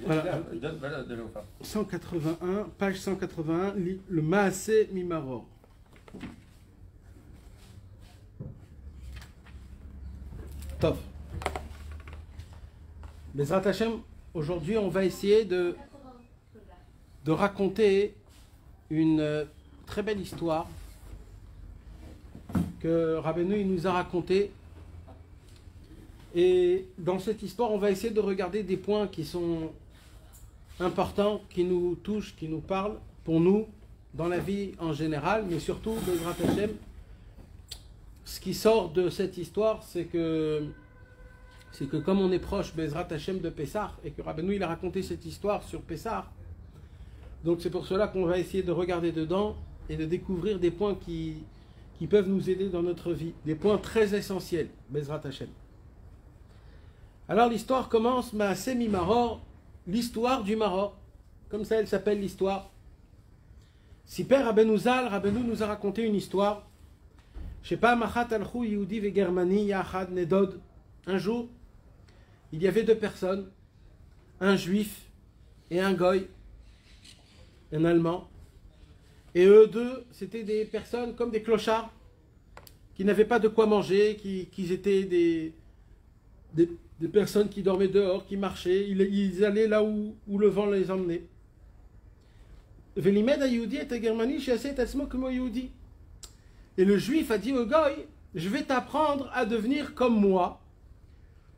Voilà. 181, page 181, le Maaseh Mimaror. Top. Bezrat Hashem, aujourd'hui on va essayer de raconter une très belle histoire que Rabbeinu il nous a racontée. Et dans cette histoire, on va essayer de regarder des points qui sont importants, qui nous touchent, qui nous parlent pour nous, dans la vie en général, mais surtout, Bezrat Hashem, ce qui sort de cette histoire, c'est que comme on est proche, Bezrat Hashem, de Pessah, et que Rabbeinu il a raconté cette histoire sur Pessah, donc c'est pour cela qu'on va essayer de regarder dedans et de découvrir des points qui peuvent nous aider dans notre vie, des points très essentiels, Bezrat Hashem. Alors l'histoire commence, Maaseh Mimaror, l'histoire du Maror. Comme ça elle s'appelle l'histoire. Siper Rabbeinu Zal, Rabbeinu nous a raconté une histoire. Je sais pas, Machat Alchou Yehudi ve Germani Yachad Nedod. Un jour, il y avait deux personnes, un juif et un goy, un allemand. Et eux deux, c'était des personnes comme des clochards, qui n'avaient pas de quoi manger, qui étaient des personnes qui dormaient dehors, qui marchaient, ils allaient là où le vent les emmenait. Et le juif a dit au goy, je vais t'apprendre à devenir comme moi.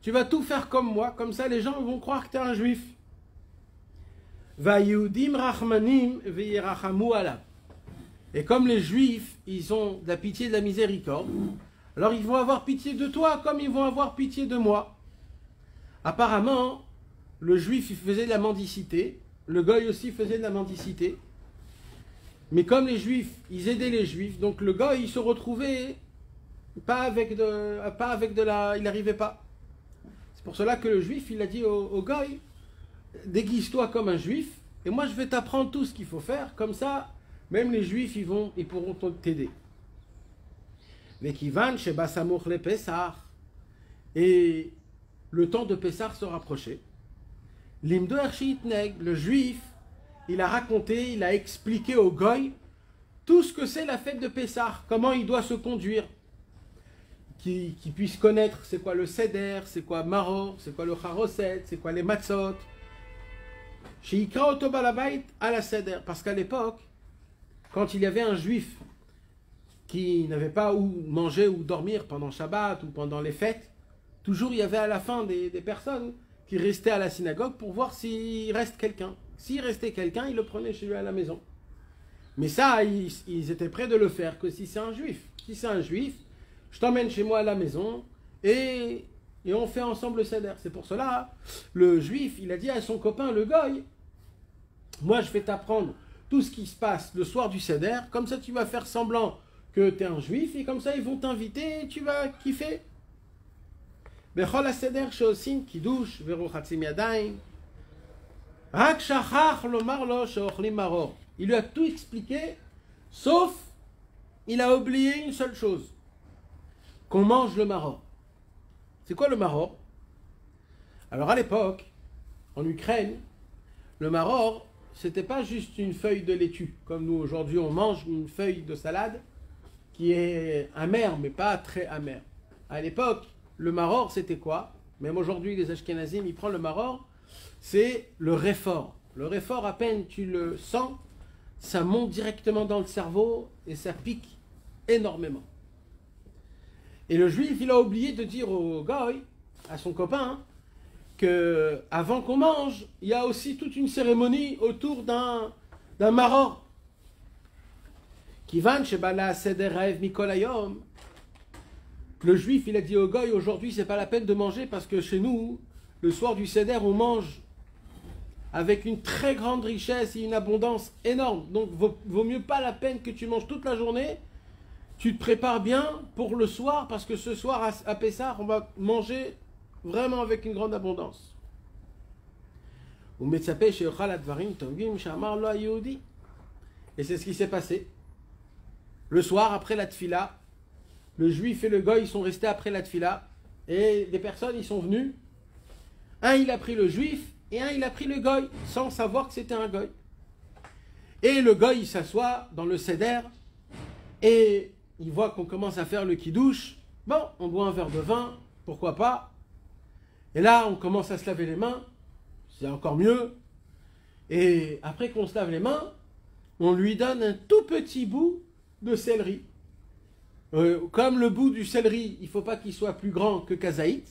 Tu vas tout faire comme moi, comme ça les gens vont croire que tu es un juif. Et comme les juifs, ils ont de la pitié et de la miséricorde, alors ils vont avoir pitié de toi comme ils vont avoir pitié de moi. Apparemment, le juif il faisait de la mendicité, le goy aussi faisait de la mendicité. Mais comme les juifs, ils aidaient les juifs, donc le goy il se retrouvait il n'arrivait pas. C'est pour cela que le juif il a dit au goy, déguise-toi comme un juif et moi je vais t'apprendre tout ce qu'il faut faire, comme ça même les juifs ils pourront t'aider. Et le temps de Pessah se rapprochait. Le juif, il a raconté, il a expliqué au goy tout ce que c'est la fête de Pessah, comment il doit se conduire, qu'il puisse connaître c'est quoi le seder, c'est quoi maror, c'est quoi le charoset, c'est quoi les matzot. Sheikra oto balabait à la seder, parce qu'à l'époque, quand il y avait un juif qui n'avait pas où manger ou dormir pendant Shabbat ou pendant les fêtes, toujours il y avait à la fin des personnes qui restaient à la synagogue pour voir s'il reste quelqu'un. S'il restait quelqu'un, ils le prenaient chez lui à la maison. Mais ça, ils étaient prêts de le faire que si c'est un juif. Si c'est un juif, je t'emmène chez moi à la maison et on fait ensemble le seder. C'est pour cela, le juif, il a dit à son copain, le goy, moi je vais t'apprendre tout ce qui se passe le soir du seder, comme ça tu vas faire semblant que tu es un juif et comme ça ils vont t'inviter et tu vas kiffer. Bechol ha-seder she'osim kiddush ve'rochatzim yadayim rak shachach lomar lo she'ochlim maror. Il lui a tout expliqué, sauf il a oublié une seule chose, qu'on mange le maror. C'est quoi le maror? Alors à l'époque, en Ukraine, le maror, c'était pas juste une feuille de laitue, comme nous aujourd'hui on mange une feuille de salade qui est amère, mais pas très amère. À l'époque, le maror, c'était quoi? Même aujourd'hui, les Ashkenazim, ils prennent le maror, c'est le réfort. Le réfort, à peine tu le sens, ça monte directement dans le cerveau et ça pique énormément. Et le juif, il a oublié de dire au goy, à son copain, que avant qu'on mange, il y a aussi toute une cérémonie autour d'un maror. Kivan shebala seder raev mikol hayom. Le juif, il a dit au goy, aujourd'hui, c'est pas la peine de manger parce que chez nous, le soir du seder, on mange avec une très grande richesse et une abondance énorme. Donc, vaut mieux pas la peine que tu manges toute la journée. Tu te prépares bien pour le soir parce que ce soir, à Pessah, on va manger vraiment avec une grande abondance. Et c'est ce qui s'est passé. Le soir, après la tfila, le juif et le goy, ils sont restés après la tfila. Et des personnes, ils sont venus. Un, il a pris le juif, et un il a pris le goy, sans savoir que c'était un goy. Et le goy il s'assoit dans le seder, et il voit qu'on commence à faire le kidouche. Bon, on boit un verre de vin, pourquoi pas. Et là, on commence à se laver les mains, c'est encore mieux. Et après qu'on se lave les mains, on lui donne un tout petit bout de céleri. Comme le bout du céleri, il ne faut pas qu'il soit plus grand que Kazaït.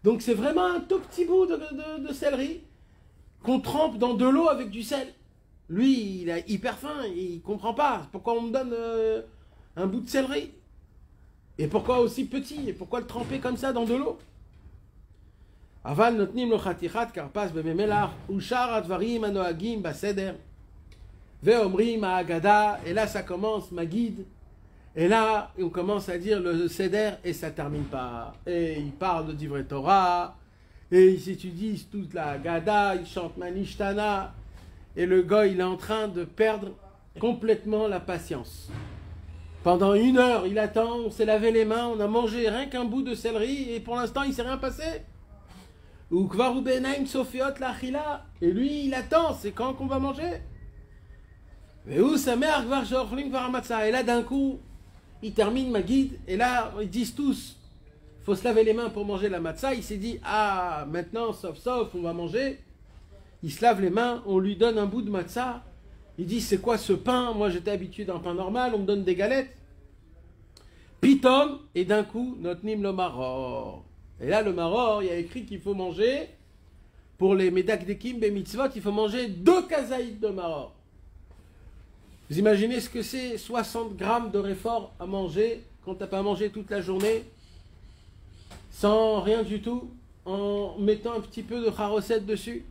Donc c'est vraiment un tout petit bout de céleri qu'on trempe dans de l'eau avec du sel. Lui, il a hyper faim, il ne comprend pas. Pourquoi on me donne un bout de céleri? Et pourquoi aussi petit? Et pourquoi le tremper comme ça dans de l'eau? Aval notnim lo chatichat karpas bememelach ushar advarim anoagim baseder veomrim ha'agada. Et là ça commence ma guide. Et là on commence à dire le seder et ça termine pas. Et il parle de Divrei Torah et ils étudient toute la Haggadah, ils chantent Manishtana. Et le gars il est en train de perdre complètement la patience. Pendant 1 heure il attend, on s'est lavé les mains, on a mangé rien qu'un bout de céleri et pour l'instant il s'est rien passé. Ou kvaru benaim sofiot l'achila. Et lui, il attend, c'est quand qu'on va manger. Et là, d'un coup, il termine ma guide. Et là, ils disent tous, il faut se laver les mains pour manger la matzah. Il s'est dit, ah, maintenant, sauf, on va manger. Il se lave les mains, on lui donne un bout de matzah. Il dit, c'est quoi ce pain? Moi, j'étais habitué d'un pain normal, on me donne des galettes. Pitom, et d'un coup, notnim lo maror. Et là, le maror, il y a écrit qu'il faut manger, pour les medakdekim bemitzvot, il faut manger 2 kazaïd de maror. Vous imaginez ce que c'est 60 grammes de réfort à manger quand tu n'as pas mangé toute la journée, sans rien du tout, en mettant un petit peu de charosette dessus.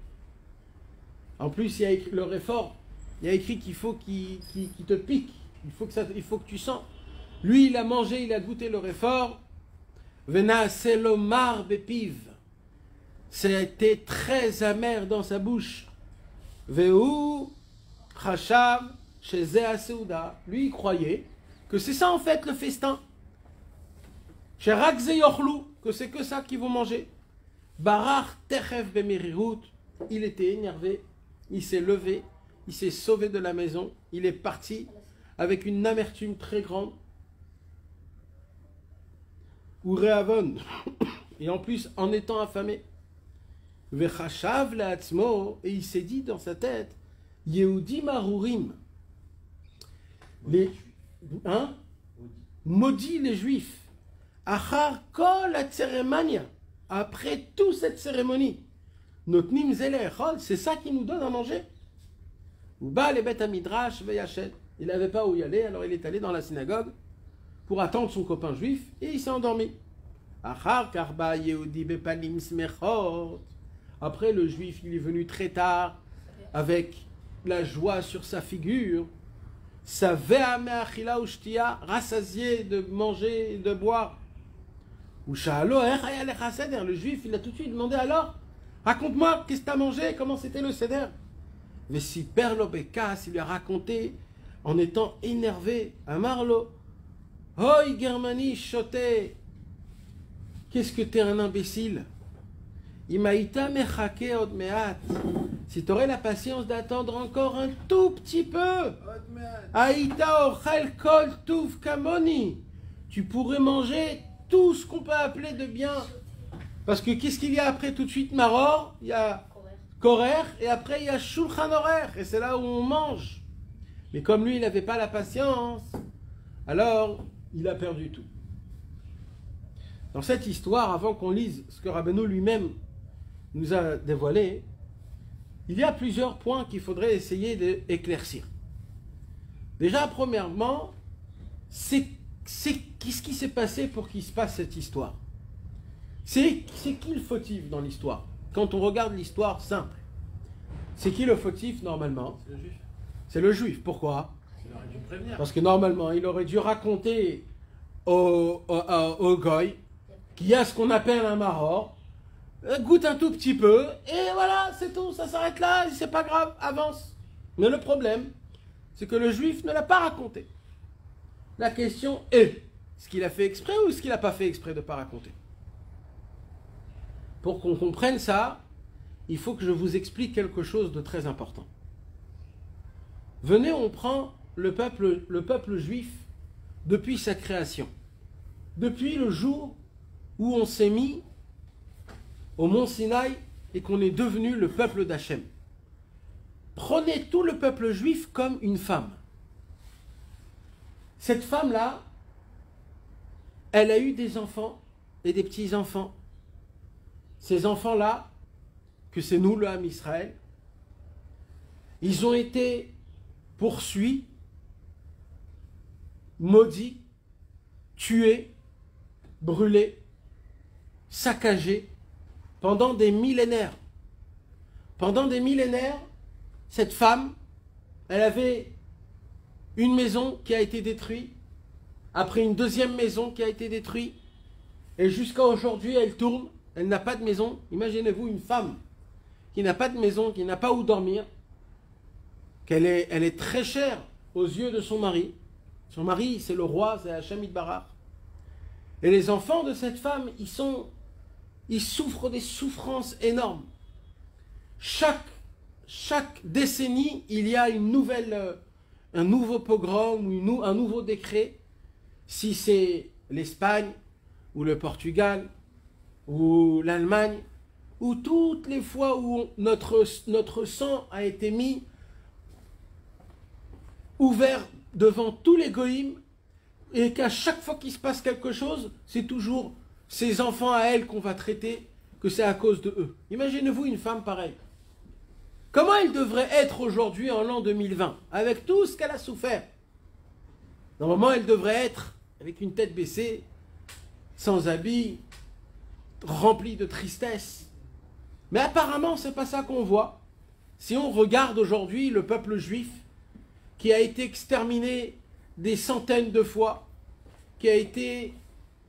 En plus, il y a écrit le réfort, il y a écrit qu'il faut qu'il te pique, il faut que tu sens. Lui, il a mangé, il a goûté le réfort. Vena selomar bepiv. C'était très amer dans sa bouche. Veu chashav shezeh seuda. Lui, il croyait que c'est ça en fait le festin. Sherak ze yochlu, que c'est que ça qu'ils vont manger. Barach techef bemerirut. Il était énervé, il s'est levé, il s'est sauvé de la maison, il est parti avec une amertume très grande. Ou réavon, et en plus en étant affamé. Vechachav la'atzmo, et il s'est dit dans sa tête, Yehudi marurim, les maudits les juifs, achar kol la après toute cette cérémonie, notnim zele echol, c'est ça qui nous donne à manger. Ou ba le bet midrash veyachet, il n'avait pas où y aller, alors il est allé dans la synagogue pour attendre son copain juif, et il s'est endormi. Après, le juif, il est venu très tard, avec la joie sur sa figure, rassasié de manger et de boire. Le juif, il a tout de suite demandé, alors, raconte-moi, qu'est-ce que tu as mangé, comment c'était le seder? Mais si Perlo Bekas, il lui a raconté, en étant énervé, à Marlo, Hoi Germani choté. Qu'est-ce que t'es un imbécile? Imaïta mechake od meat. Si t'aurais la patience d'attendre encore un tout petit peu. Aïta ochel kol tuv kamoni. Tu pourrais manger tout ce qu'on peut appeler de bien. Parce que qu'est-ce qu'il y a après tout de suite, Maror? Il y a Korer et après il y a Shulchan Aruch. Et c'est là où on mange. Mais comme lui, il n'avait pas la patience, alors il a perdu tout. Dans cette histoire, avant qu'on lise ce que Rabbeinu lui-même nous a dévoilé, il y a plusieurs points qu'il faudrait essayer d'éclaircir. Déjà, premièrement, qu'est-ce qui s'est passé pour qu'il se passe cette histoire? C'est qui le fautif dans l'histoire? Quand on regarde l'histoire simple, c'est qui le fautif normalement? C'est le juif. C'est le juif. Pourquoi? Il aurait dû prévenir. Parce que normalement, il aurait dû raconter au goy qu'il y a ce qu'on appelle un maror, goûte un tout petit peu, et voilà, c'est tout, ça s'arrête là, c'est pas grave, avance. Mais le problème, c'est que le juif ne l'a pas raconté. La question est, est-ce qu'il a fait exprès ou est-ce qu'il n'a pas fait exprès de ne pas raconter? Pour qu'on comprenne ça, il faut que je vous explique quelque chose de très important. Venez, on prend le peuple juif depuis sa création. Depuis le jour où on s'est mis au mont Sinaï et qu'on est devenu le peuple d'Hachem. Prenez tout le peuple juif comme une femme. Cette femme-là, elle a eu des enfants et des petits-enfants. Ces enfants-là, que c'est nous, le Ham Israël, ils ont été poursuivis, maudits, tués, brûlés, saccagés pendant des millénaires. Pendant des millénaires, cette femme, elle avait une maison qui a été détruite, après une deuxième maison qui a été détruite, et jusqu'à aujourd'hui, elle tourne, elle n'a pas de maison. Imaginez-vous une femme qui n'a pas de maison, qui n'a pas où dormir, elle est très chère aux yeux de son mari. Son mari, c'est le roi, c'est Hachem Yitbarach. Et les enfants de cette femme, ils souffrent des souffrances énormes. Chaque décennie, il y a un nouveau pogrom ou un nouveau décret. Si c'est l'Espagne, ou le Portugal, ou l'Allemagne, ou toutes les fois où notre sang a été mis ouvert devant tous les goïms, et qu'à chaque fois qu'il se passe quelque chose, c'est toujours ces enfants à elle qu'on va traiter, que c'est à cause de eux. Imaginez-vous une femme pareille. Comment elle devrait être aujourd'hui en l'an 2020, avec tout ce qu'elle a souffert? Normalement, elle devrait être avec une tête baissée, sans habit, remplie de tristesse. Mais apparemment, c'est pas ça qu'on voit. Si on regarde aujourd'hui le peuple juif, qui a été exterminé des centaines de fois, qui a été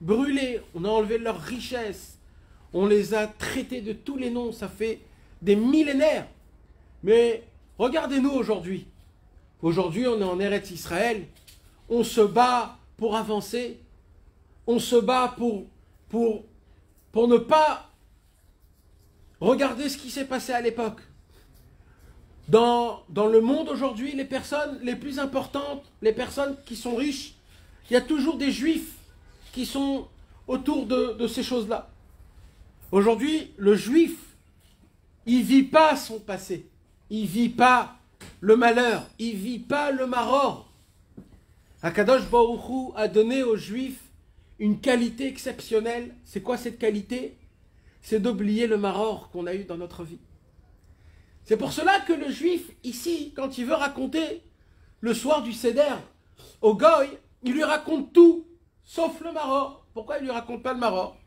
brûlé, on a enlevé leurs richesses, on les a traités de tous les noms, ça fait des millénaires. Mais regardez-nous aujourd'hui. Aujourd'hui, on est en Eretz Israël, on se bat pour avancer, on se bat pour ne pas regarder ce qui s'est passé à l'époque. Dans le monde aujourd'hui, les personnes les plus importantes, les personnes qui sont riches, il y a toujours des juifs qui sont autour de ces choses-là. Aujourd'hui, le juif, il ne vit pas son passé, il ne vit pas le malheur, il ne vit pas le maror. Akadosh Baruch Hu a donné aux juifs une qualité exceptionnelle. C'est quoi cette qualité? C'est d'oublier le maror qu'on a eu dans notre vie. C'est pour cela que le juif, ici, quand il veut raconter le soir du Seder au Goy, il lui raconte tout, sauf le maror. Pourquoi il ne lui raconte pas le maror?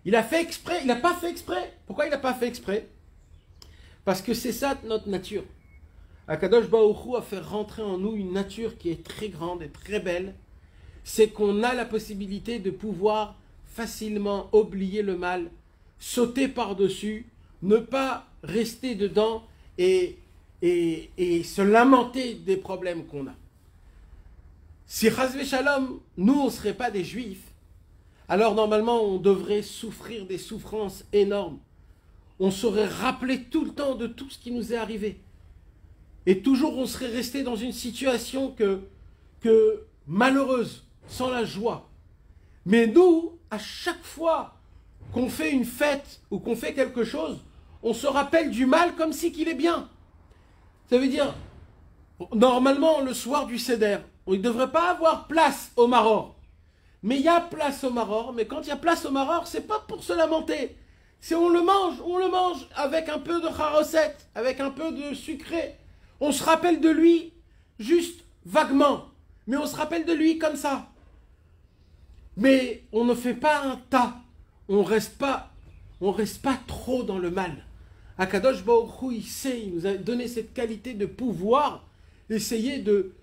Il a fait exprès, il n'a pas fait exprès. Pourquoi il n'a pas fait exprès? Parce que c'est ça notre nature. Akadosh Baruch Hu a fait rentrer en nous une nature qui est très grande et très belle. C'est qu'on a la possibilité de pouvoir facilement oublier le mal, sauter par-dessus, ne pas rester dedans et se lamenter des problèmes qu'on a. Si Chazvé Shalom, nous on ne serait pas des juifs, alors normalement on devrait souffrir des souffrances énormes. On serait rappelé tout le temps de tout ce qui nous est arrivé. Et toujours on serait resté dans une situation que malheureuse, sans la joie. Mais nous, à chaque fois qu'on fait une fête ou qu'on fait quelque chose, on se rappelle du mal comme si qu'il est bien. Ça veut dire, normalement, le soir du Seder, il ne devrait pas avoir place au maror. Mais il y a place au maror, mais quand il y a place au maror, c'est pas pour se lamenter. C'est on le mange avec un peu de charoset, avec un peu de sucré. On se rappelle de lui juste vaguement, mais on se rappelle de lui comme ça. Mais on ne fait pas un tas, on reste pas trop dans le mal. Akadosh Baruch Hu, il sait, il nous a donné cette qualité de pouvoir essayer de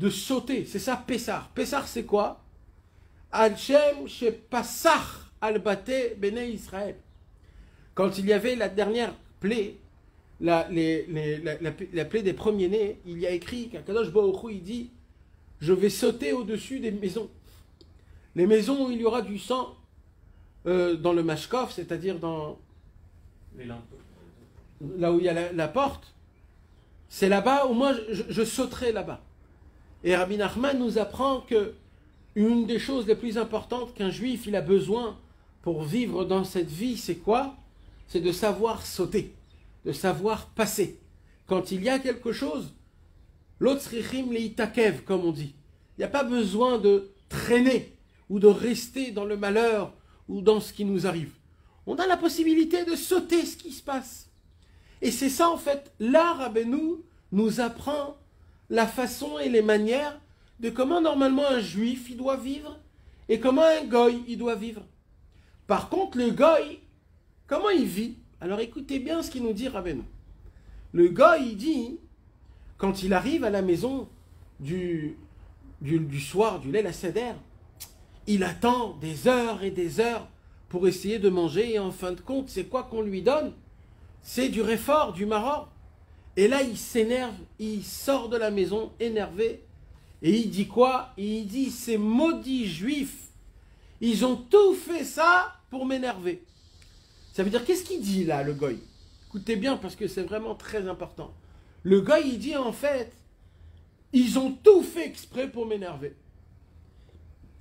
sauter. C'est ça, Pessar. Pessar, c'est quoi? Al-Shem she Passach al-Bate Bene Israël. Quand il y avait la dernière plaie, la plaie des premiers-nés, il y a écrit qu'Akadosh Baruch Hu, il dit « Je vais sauter au-dessus des maisons. » Les maisons où il y aura du sang, dans le mashkov, c'est-à-dire dans Là où il y a la porte, c'est là-bas où moi je sauterai là-bas. Et Rabbi Nachman nous apprend que une des choses les plus importantes qu'un juif il a besoin pour vivre dans cette vie, c'est quoi? C'est de savoir sauter, de savoir passer. Quand il y a quelque chose, l'otzrichim leitakev, comme on dit. Il n'y a pas besoin de traîner ou de rester dans le malheur ou dans ce qui nous arrive. On a la possibilité de sauter ce qui se passe. Et c'est ça en fait, là Rabbeinu nous apprend la façon et les manières de comment normalement un juif il doit vivre et comment un goy il doit vivre. Par contre le goy, comment il vit? Alors écoutez bien ce qu'il nous dit Rabbeinu. Le goy il dit, quand il arrive à la maison du soir du Leil HaSeder, il attend des heures et des heures pour essayer de manger et en fin de compte c'est quoi qu'on lui donne? C'est du réfort, du maror. Et là, il s'énerve, il sort de la maison énervé. Et il dit quoi? Il dit, ces maudits juifs, ils ont tout fait ça pour m'énerver. Ça veut dire, qu'est-ce qu'il dit là, le goy? Écoutez bien, parce que c'est vraiment très important. Le goy, il dit en fait, ils ont tout fait exprès pour m'énerver.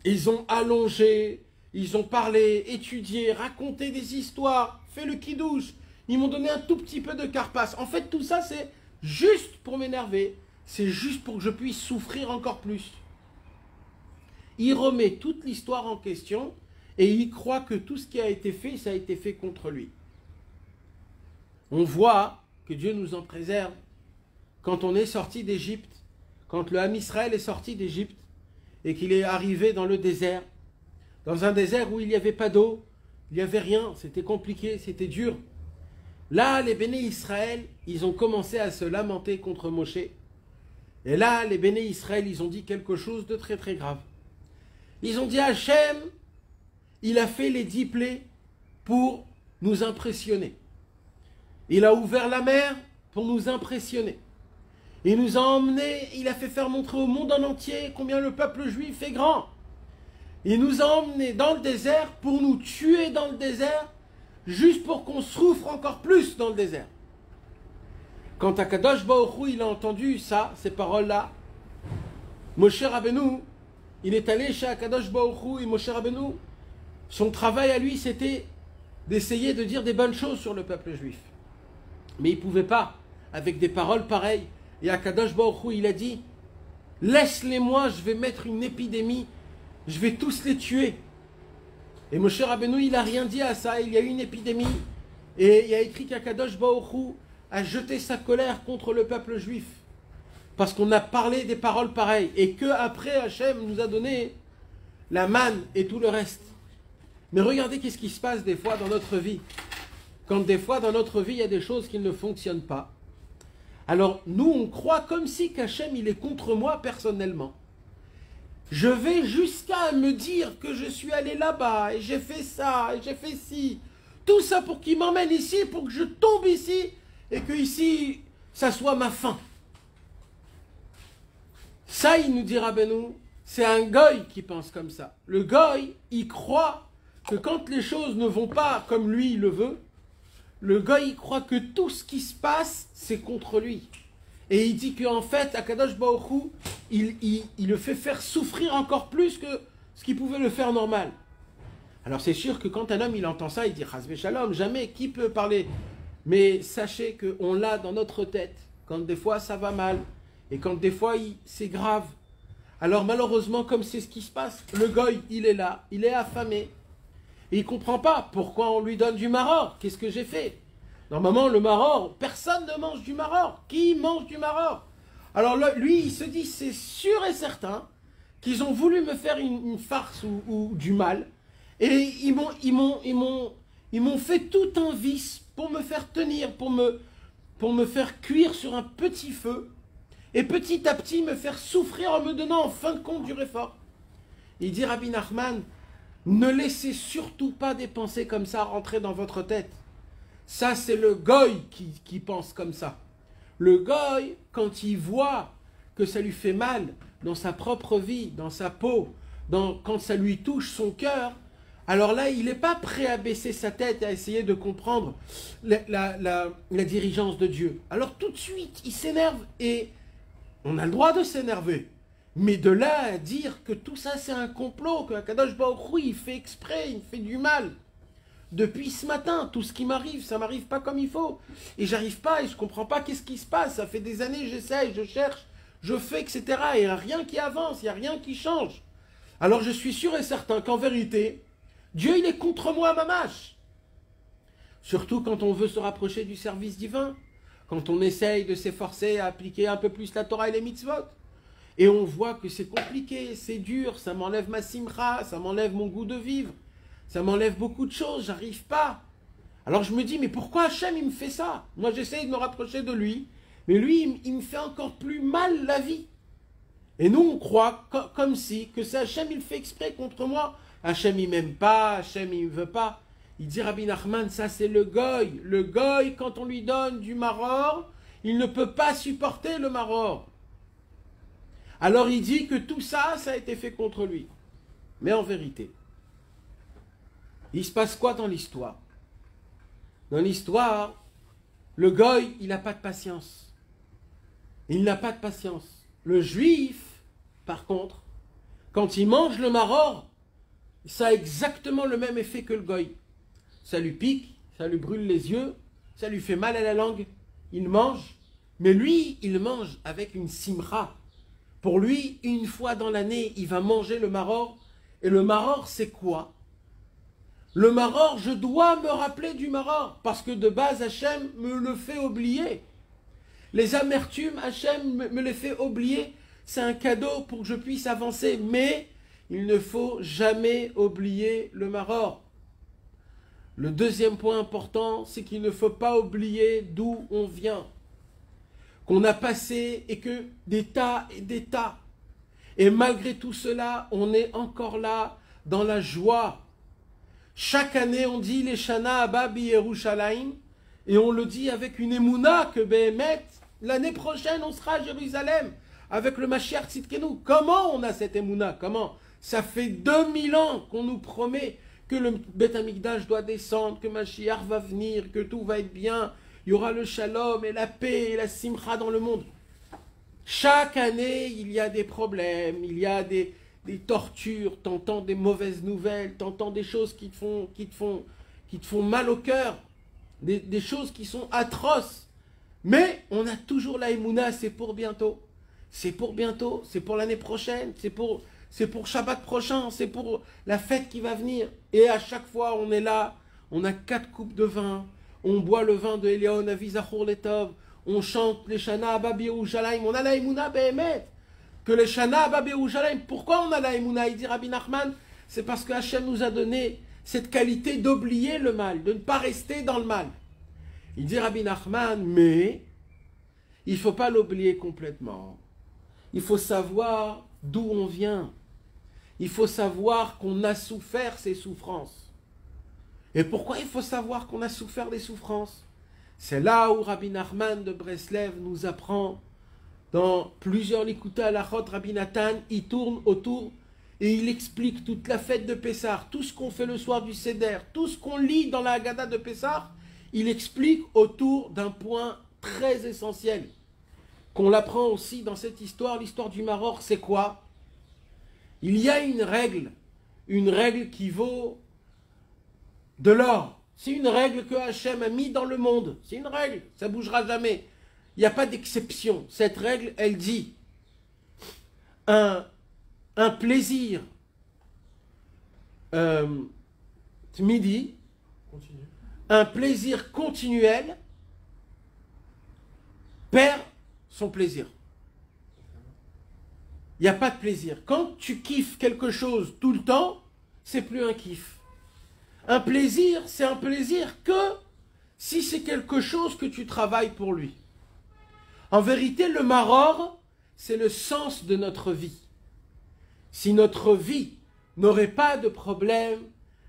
Ils ont allongé, ils ont parlé, étudié, raconté des histoires, fait le kidouche. Ils m'ont donné un tout petit peu de carpasse. En fait, tout ça, c'est juste pour m'énerver. C'est juste pour que je puisse souffrir encore plus. Il remet toute l'histoire en question et il croit que tout ce qui a été fait, ça a été fait contre lui. On voit que Dieu nous en préserve quand on est sorti d'Égypte, quand le Ham Israël est sorti d'Égypte et qu'il est arrivé dans le désert, dans un désert où il n'y avait pas d'eau, il n'y avait rien, c'était compliqué, c'était dur. Là, les béné Israël, ils ont commencé à se lamenter contre Moshe. Et là, les béné Israël, ils ont dit quelque chose de très très grave. Ils ont dit Hachem, il a fait les 10 plaies pour nous impressionner. Il a ouvert la mer pour nous impressionner. Il nous a emmenés, il a fait faire montrer au monde en entier combien le peuple juif est grand. Il nous a emmenés dans le désert pour nous tuer dans le désert, juste pour qu'on souffre encore plus dans le désert. Quand Akadosh Baruch Hu, il a entendu ça, ces paroles-là, Moshe Rabbeinu, il est allé chez Akadosh Baruch Hu, et Moshe Rabbeinu, son travail à lui, c'était d'essayer de dire des bonnes choses sur le peuple juif. Mais il ne pouvait pas, avec des paroles pareilles. Et Akadosh Baruch Hu, il a dit, laisse-les-moi, je vais mettre une épidémie, je vais tous les tuer. Et Moshe Rabbeinu, il n'a rien dit à ça. Il y a eu une épidémie. Et il y a écrit qu'Akadosh Baruch Hu a jeté sa colère contre le peuple juif. Parce qu'on a parlé des paroles pareilles. Et qu'après, Hachem nous a donné la manne et tout le reste. Mais regardez qu'est-ce qui se passe des fois dans notre vie. Quand des fois dans notre vie, il y a des choses qui ne fonctionnent pas. Alors nous, on croit comme si qu'Hachem, il est contre moi personnellement. Je vais jusqu'à me dire que je suis allé là-bas, et j'ai fait ça, et j'ai fait ci. Tout ça pour qu'il m'emmène ici, pour que je tombe ici, et que ici, ça soit ma fin. Ça, il nous dit Rabbeinu, c'est un goy qui pense comme ça. Le goy, il croit que quand les choses ne vont pas comme lui, il le veut, le goy, il croit que tout ce qui se passe, c'est contre lui. Et il dit qu'en fait, Akadosh Baruch Hu, il le fait faire souffrir encore plus que ce qu'il pouvait le faire normal. Alors c'est sûr que quand un homme il entend ça, il dit Chas v'shalom, jamais, qui peut parler? Mais sachez qu'on l'a dans notre tête, quand des fois ça va mal, et quand des fois c'est grave. Alors malheureusement, comme c'est ce qui se passe, le goy, il est là, il est affamé, et il ne comprend pas pourquoi on lui donne du maror. Qu'est-ce que j'ai fait? Normalement, le maror, personne ne mange du maror. Qui mange du maror? Alors lui, il se dit, c'est sûr et certain qu'ils ont voulu me faire une farce ou du mal. Et ils m'ont fait tout un vice pour me faire tenir, pour me faire cuire sur un petit feu. Et petit à petit me faire souffrir en me donnant en fin de compte du réfort. Il dit Rabbi Nachman, ne laissez surtout pas des pensées comme ça rentrer dans votre tête. Ça, c'est le goy qui pense comme ça. Le goy, quand il voit que ça lui fait mal dans sa propre vie, dans sa peau, quand ça lui touche son cœur, Alors là, il n'est pas prêt à baisser sa tête et à essayer de comprendre la dirigeance de Dieu. Alors tout de suite, il s'énerve et on a le droit de s'énerver. Mais de là à dire que tout ça c'est un complot, que Kadosh Baruch Hu, il fait exprès, il fait du mal. Depuis ce matin, tout ce qui m'arrive, ça m'arrive pas comme il faut. Et j'arrive pas et je comprends pas qu'est-ce qui se passe. Ça fait des années, j'essaye, je cherche, je fais, etc. Et il n'y a rien qui avance, il n'y a rien qui change. Alors je suis sûr et certain qu'en vérité, Dieu il est contre moi, mamache. Surtout quand on veut se rapprocher du service divin. Quand on essaye de s'efforcer à appliquer un peu plus la Torah et les mitzvot. Et on voit que c'est compliqué, c'est dur, ça m'enlève ma simcha, ça m'enlève mon goût de vivre. Ça m'enlève beaucoup de choses, j'arrive pas. Alors je me dis, mais pourquoi Hachem il me fait ça? Moi j'essaye de me rapprocher de lui, mais lui il me fait encore plus mal la vie. Et nous on croit comme si que c'est Hachem il fait exprès contre moi. Hachem il m'aime pas, Hachem il me veut pas. Il dit Rabbi Nachman, ça c'est le goy. Le goy quand on lui donne du maror, il ne peut pas supporter le maror. Alors il dit que tout ça, ça a été fait contre lui. Mais en vérité, il se passe quoi dans l'histoire? Dans l'histoire, le goy, il n'a pas de patience. Il n'a pas de patience. Le juif, par contre, quand il mange le maror, ça a exactement le même effet que le goy. Ça lui pique, ça lui brûle les yeux, ça lui fait mal à la langue. Il mange, mais lui, il mange avec une simra. Pour lui, une fois dans l'année, il va manger le maror. Et le maror, c'est quoi? Le maror, je dois me rappeler du maror. Parce que de base, Hachem me le fait oublier. Les amertumes, Hachem me les fait oublier. C'est un cadeau pour que je puisse avancer. Mais il ne faut jamais oublier le maror. Le deuxième point important, c'est qu'il ne faut pas oublier d'où on vient. Qu'on a passé et que des tas et des tas. Et malgré tout cela, on est encore là dans la joie. Chaque année, on dit les Shana Abba bi Yerushalayim et on le dit avec une émouna que Behemet, l'année prochaine, on sera à Jérusalem avec le Mashiach Tzidkenu. Comment on a cette émouna? Comment? Ça fait 2000 ans qu'on nous promet que le Beth Amikdash doit descendre, que Mashiach va venir, que tout va être bien. Il y aura le shalom et la paix et la simcha dans le monde. Chaque année, il y a des problèmes, il y a des tortures, t'entends des mauvaises nouvelles, t'entends des choses qui te font mal au cœur, des choses qui sont atroces. Mais on a toujours la émouna, c'est pour bientôt. C'est pour bientôt, c'est pour l'année prochaine, c'est pour Shabbat prochain, c'est pour la fête qui va venir. Et à chaque fois, on est là, on a 4 coupes de vin, on boit le vin de Eliyahu Navi Zachor Letov, on chante les Shana Abba bi Yerushalayim, on a la émouna Behemet. Que les Shana Abba bi Yerushalayim, pourquoi on a la émouna? Il dit Rabbi Nachman, c'est parce que Hachem nous a donné cette qualité d'oublier le mal, de ne pas rester dans le mal. Il dit Rabbi Nachman, mais il ne faut pas l'oublier complètement. Il faut savoir d'où on vient. Il faut savoir qu'on a souffert ces souffrances. Et pourquoi il faut savoir qu'on a souffert des souffrances? C'est là où Rabbi Nachman de Breslev nous apprend, dans plusieurs Likutei Halachot, Rabbi Nathan, il tourne autour et il explique toute la fête de Pessah, tout ce qu'on fait le soir du Seder, tout ce qu'on lit dans la Haggadah de Pessah, il explique autour d'un point très essentiel, qu'on l'apprend aussi dans cette histoire, l'histoire du maror, c'est quoi? Il y a une règle qui vaut de l'or. C'est une règle que Hachem a mis dans le monde. C'est une règle, ça ne bougera jamais. Il n'y a pas d'exception. Cette règle, elle dit un plaisir midi, un plaisir continuel perd son plaisir. Il n'y a pas de plaisir. Quand tu kiffes quelque chose tout le temps, c'est plus un kiff. Un plaisir, c'est un plaisir que si c'est quelque chose que tu travailles pour lui. En vérité, le maror, c'est le sens de notre vie. Si notre vie n'aurait pas de problème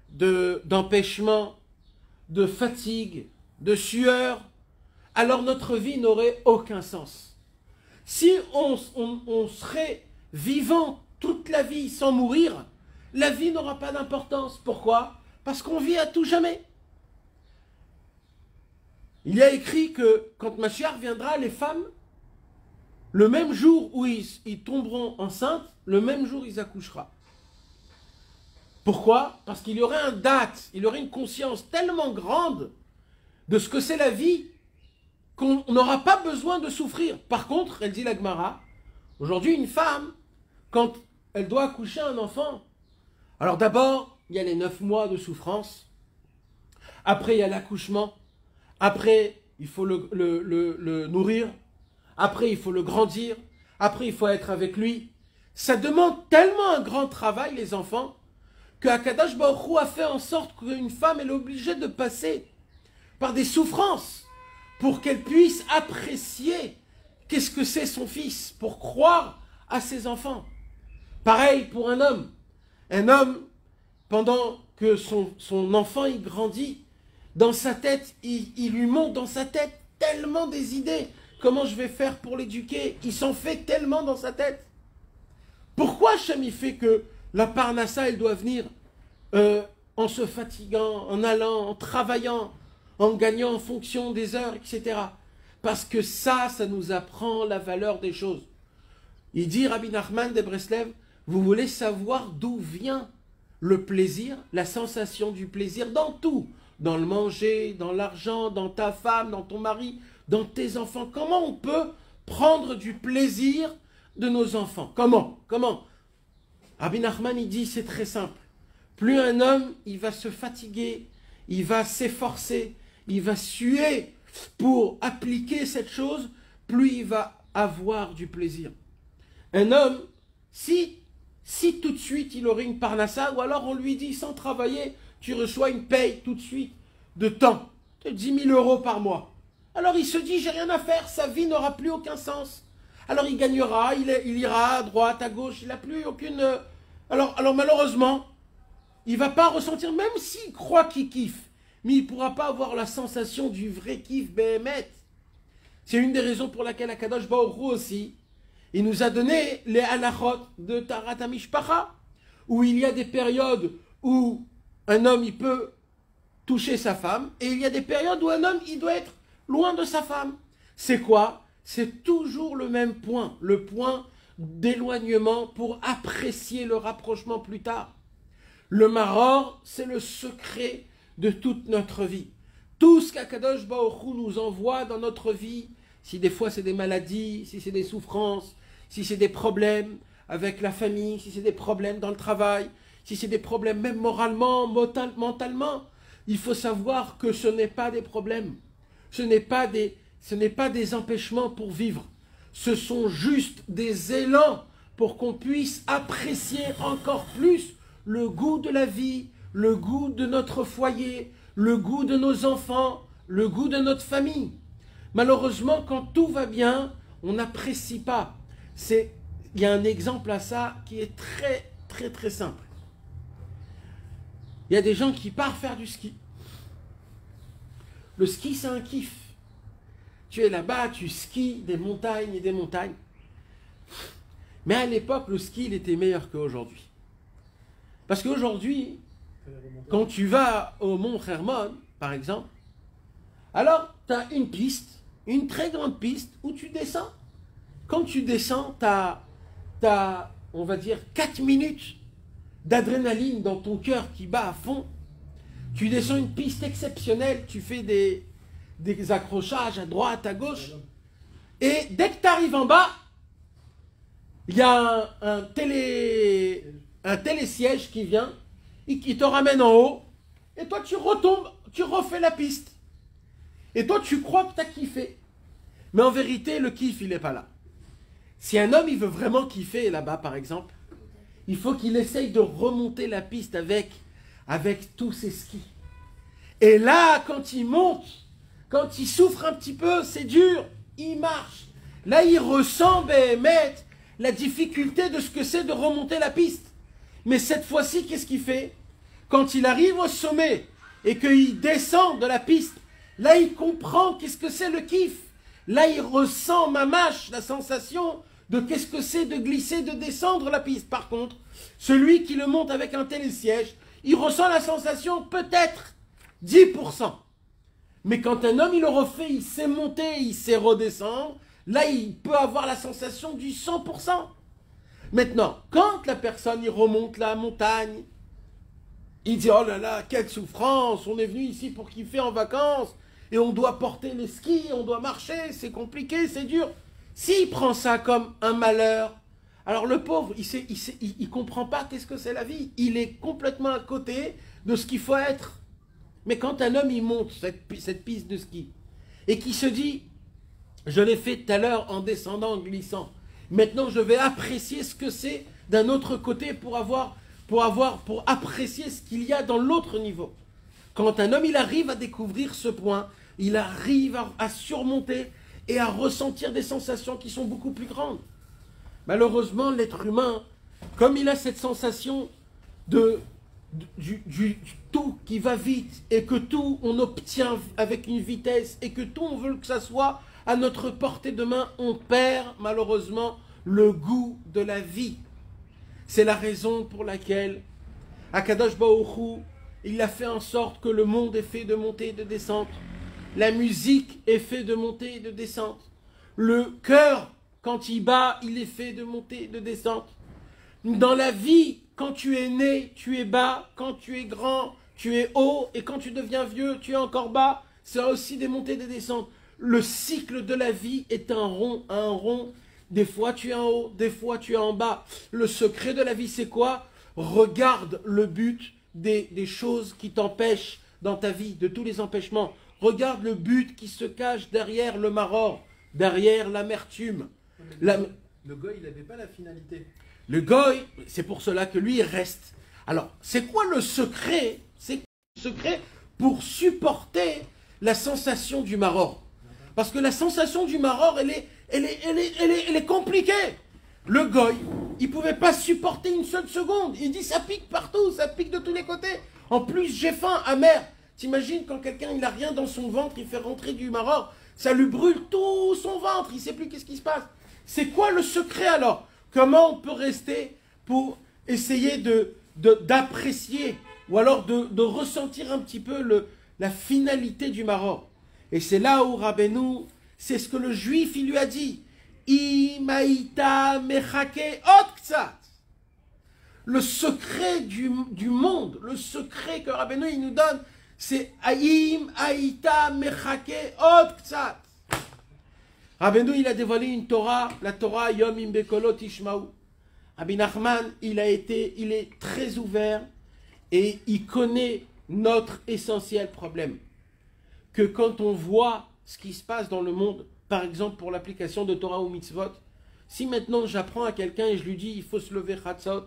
d'empêchement, de fatigue, de sueur, alors notre vie n'aurait aucun sens. Si on serait vivant toute la vie sans mourir, la vie n'aura pas d'importance. Pourquoi? Parce qu'on vit à tout jamais. Il y a écrit que quand Mashiach viendra, les femmes, le même jour où ils tomberont enceintes, le même jour ils accoucheront. Pourquoi? Parce qu'il y aurait un date, il y aurait une conscience tellement grande de ce que c'est la vie qu'on n'aura pas besoin de souffrir. Par contre, elle dit la Gemara, aujourd'hui une femme, quand elle doit accoucher un enfant, alors d'abord, il y a les 9 mois de souffrance, après il y a l'accouchement, après il faut le nourrir, après il faut le grandir, après il faut être avec lui. Ça demande tellement un grand travail, les enfants, que Akadosh Baruch Hu a fait en sorte qu'une femme elle est obligée de passer par des souffrances pour qu'elle puisse apprécier qu'est-ce que c'est son fils, pour croire à ses enfants. Pareil pour un homme. Un homme, pendant que son enfant il grandit, dans sa tête, il lui monte dans sa tête tellement des idées. Comment je vais faire pour l'éduquer? Il s'en fait tellement dans sa tête. Pourquoi Hachem il fait que la parnassa elle doit venir en se fatiguant, en allant, en travaillant, en gagnant en fonction des heures, etc. Parce que ça nous apprend la valeur des choses. Il dit, Rabbi Nachman de Breslev, vous voulez savoir d'où vient le plaisir, la sensation du plaisir dans tout, dans le manger, dans l'argent, dans ta femme, dans ton mari, dans tes enfants. Comment on peut prendre du plaisir de nos enfants? Comment? Rabbi Nachman, il dit, c'est très simple. Plus un homme, il va se fatiguer, il va s'efforcer, il va suer pour appliquer cette chose, plus il va avoir du plaisir. Un homme, si tout de suite il aurait une parnassa, ou alors on lui dit sans travailler, tu reçois une paye tout de suite de temps, de 10 000 € par mois. Alors il se dit, j'ai rien à faire, sa vie n'aura plus aucun sens. Alors il gagnera, il ira à droite, à gauche, il n'a plus aucune... Alors malheureusement, il ne va pas ressentir, même s'il croit qu'il kiffe, mais il ne pourra pas avoir la sensation du vrai kiff Béhémet. C'est une des raisons pour laquelle Akadosh Baruch Hu aussi, il nous a donné les halachot de Taharat HaMishpacha, où il y a des périodes où un homme il peut toucher sa femme, et il y a des périodes où un homme il doit être loin de sa femme. C'est quoi? C'est toujours le même point, le point d'éloignement pour apprécier le rapprochement plus tard. Le maror, c'est le secret de toute notre vie. Tout ce qu'Akadosh Baruch Hu nous envoie dans notre vie, si des fois c'est des maladies, si c'est des souffrances, si c'est des problèmes avec la famille, si c'est des problèmes dans le travail, si c'est des problèmes même moralement, mentalement, il faut savoir que ce n'est pas des problèmes, ce n'est pas des empêchements pour vivre, ce sont juste des élans pour qu'on puisse apprécier encore plus le goût de la vie, le goût de notre foyer, le goût de nos enfants, le goût de notre famille. Malheureusement, quand tout va bien, on n'apprécie pas. Il y a un exemple à ça qui est très, très, très simple. Il y a des gens qui partent faire du ski. Le ski, c'est un kiff. Tu es là-bas, tu skis des montagnes et des montagnes. Mais à l'époque, le ski, il était meilleur qu'aujourd'hui. Parce qu'aujourd'hui, quand tu vas au mont Hermon, par exemple, alors tu as une piste, une très grande piste où tu descends. Quand tu descends, tu as, on va dire, 4 minutes d'adrénaline dans ton cœur qui bat à fond. Tu descends une piste exceptionnelle, tu fais des accrochages à droite, à gauche. Et dès que tu arrives en bas, il y a un télésiège qui vient et qui te ramène en haut. Et toi, tu retombes, tu refais la piste. Et toi, tu crois que tu as kiffé. Mais en vérité, le kiff, il n'est pas là. Si un homme, il veut vraiment kiffer là-bas, par exemple, il faut qu'il essaye de remonter la piste avec tous ses skis. Et là, quand il monte, quand il souffre un petit peu, c'est dur, il marche. Là, il ressent, Béhémet, la difficulté de ce que c'est de remonter la piste. Mais cette fois-ci, qu'est-ce qu'il fait? Quand il arrive au sommet et qu'il descend de la piste, là, il comprend qu'est-ce que c'est le kiff. Là, il ressent, mamache, la sensation de qu'est-ce que c'est de glisser, de descendre la piste. Par contre, celui qui le monte avec un télésiège, il ressent la sensation peut-être 10%. Mais quand un homme, il le refait, il sait monter, il sait redescendre, là, il peut avoir la sensation du 100%. Maintenant, quand la personne, il remonte la montagne, il dit, oh là là, quelle souffrance, on est venu ici pour kiffer en vacances, et on doit porter les skis, on doit marcher, c'est compliqué, c'est dur. S'il prend ça comme un malheur, alors le pauvre, il comprend pas qu'est-ce que c'est la vie. Il est complètement à côté de ce qu'il faut être. Mais quand un homme, il monte cette piste de ski, et qui se dit, je l'ai fait tout à l'heure en descendant, en glissant, maintenant je vais apprécier ce que c'est d'un autre côté pour apprécier ce qu'il y a dans l'autre niveau. Quand un homme, il arrive à découvrir ce point, il arrive à surmonter et à ressentir des sensations qui sont beaucoup plus grandes. Malheureusement, l'être humain, comme il a cette sensation du tout qui va vite et que tout on obtient avec une vitesse et que tout on veut que ça soit à notre portée de main, on perd malheureusement le goût de la vie. C'est la raison pour laquelle Akadosh Baruch Hu, il a fait en sorte que le monde est fait de montée et de descente. La musique est fait de montée et de descente. Le cœur, quand il bat, il est fait de montée et de descente. Dans la vie, quand tu es né, tu es bas. Quand tu es grand, tu es haut. Et quand tu deviens vieux, tu es encore bas. C'est aussi des montées et des descentes. Le cycle de la vie est un rond. Des fois tu es en haut, des fois tu es en bas. Le secret de la vie, c'est quoi? Regarde le but des choses qui t'empêchent dans ta vie, de tous les empêchements. Regarde le but qui se cache derrière le maror, derrière l'amertume. Le goy, il n'avait pas la finalité. Le goy, c'est pour cela que lui, il reste. Alors, c'est quoi le secret? C'est le secret pour supporter la sensation du maror. Parce que la sensation du maror, elle est compliquée. Le goy, il ne pouvait pas supporter une seule seconde. Il dit, ça pique partout, ça pique de tous les côtés. En plus, j'ai faim, amer. T'imagines quand quelqu'un, il n'a rien dans son ventre, il fait rentrer du maror, ça lui brûle tout son ventre, il ne sait plus qu'est-ce qui se passe. C'est quoi le secret alors? Comment on peut rester pour essayer d'apprécier ou alors de ressentir un petit peu la finalité du maror? Et c'est là où Rabbeinu, c'est ce que le juif, il lui a dit. Imaïta mechake otksat. Le secret du monde, le secret que Rabbeinu, il nous donne, c'est Aïm Aïta mechake otksat. Rabbeinu, il a dévoilé une Torah, la Torah Yom Imbekolot Ishmaou. Rabbi Nachman, il est très ouvert et il connaît notre essentiel problème. Que quand on voit ce qui se passe dans le monde, par exemple pour l'application de Torah ou Mitzvot, si maintenant j'apprends à quelqu'un et je lui dis il faut se lever Chatzot,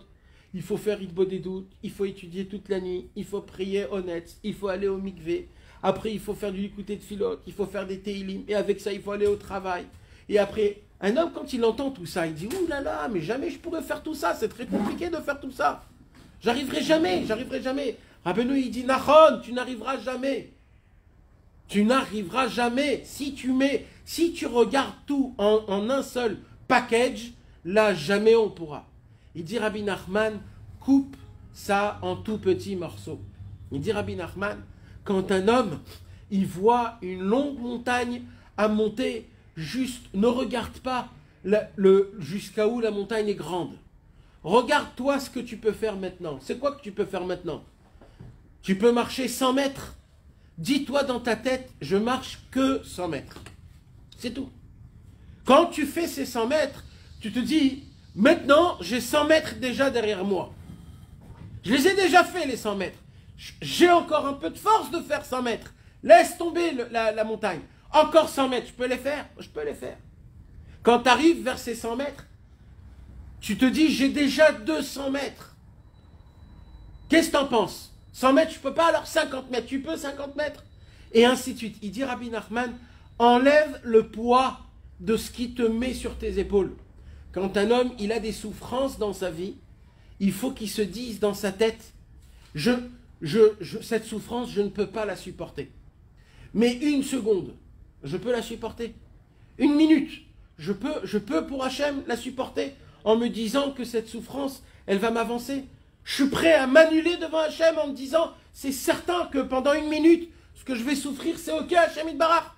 il faut faire Hitbodedut, il faut étudier toute la nuit, il faut prier honnête, il faut aller au mikvé, après il faut faire du écouter de Philot, il faut faire des Teilim, et avec ça il faut aller au travail. Et après, un homme quand il entend tout ça, il dit ouh là là, mais jamais je pourrais faire tout ça, c'est très compliqué de faire tout ça. J'arriverai jamais. Rabbeinu il dit Nachon, tu n'arriveras jamais. Tu n'arriveras jamais. Si tu regardes tout en un seul package, là, jamais on pourra. Il dit Rabbi Nachman, coupe ça en tout petits morceaux. Il dit Rabbi Nachman, quand un homme, il voit une longue montagne à monter, juste, ne regarde pas jusqu'à où la montagne est grande. Regarde-toi ce que tu peux faire maintenant. C'est quoi que tu peux faire maintenant? Tu peux marcher 100 mètres. Dis-toi dans ta tête, je marche que 100 mètres. C'est tout. Quand tu fais ces 100 mètres, tu te dis, maintenant, j'ai 100 mètres déjà derrière moi. Je les ai déjà fait, les 100 mètres. J'ai encore un peu de force de faire 100 mètres. Laisse tomber la montagne. Encore 100 mètres, je peux les faire? Je peux les faire. Quand tu arrives vers ces 100 mètres, tu te dis, j'ai déjà 200 mètres. Qu'est-ce que tu en penses? 100 mètres, je peux pas, alors 50 mètres, tu peux 50 mètres? Et ainsi de suite. Il dit Rabbi Nachman, enlève le poids de ce qui te met sur tes épaules. Quand un homme, il a des souffrances dans sa vie, il faut qu'il se dise dans sa tête, cette souffrance, je ne peux pas la supporter. Mais une seconde, je peux la supporter. Une minute, je peux pour Hachem la supporter en me disant que cette souffrance, elle va m'avancer. Je suis prêt à m'annuler devant Hachem en me disant, c'est certain que pendant 1 minute, ce que je vais souffrir, c'est ok Hachem Yitbarach.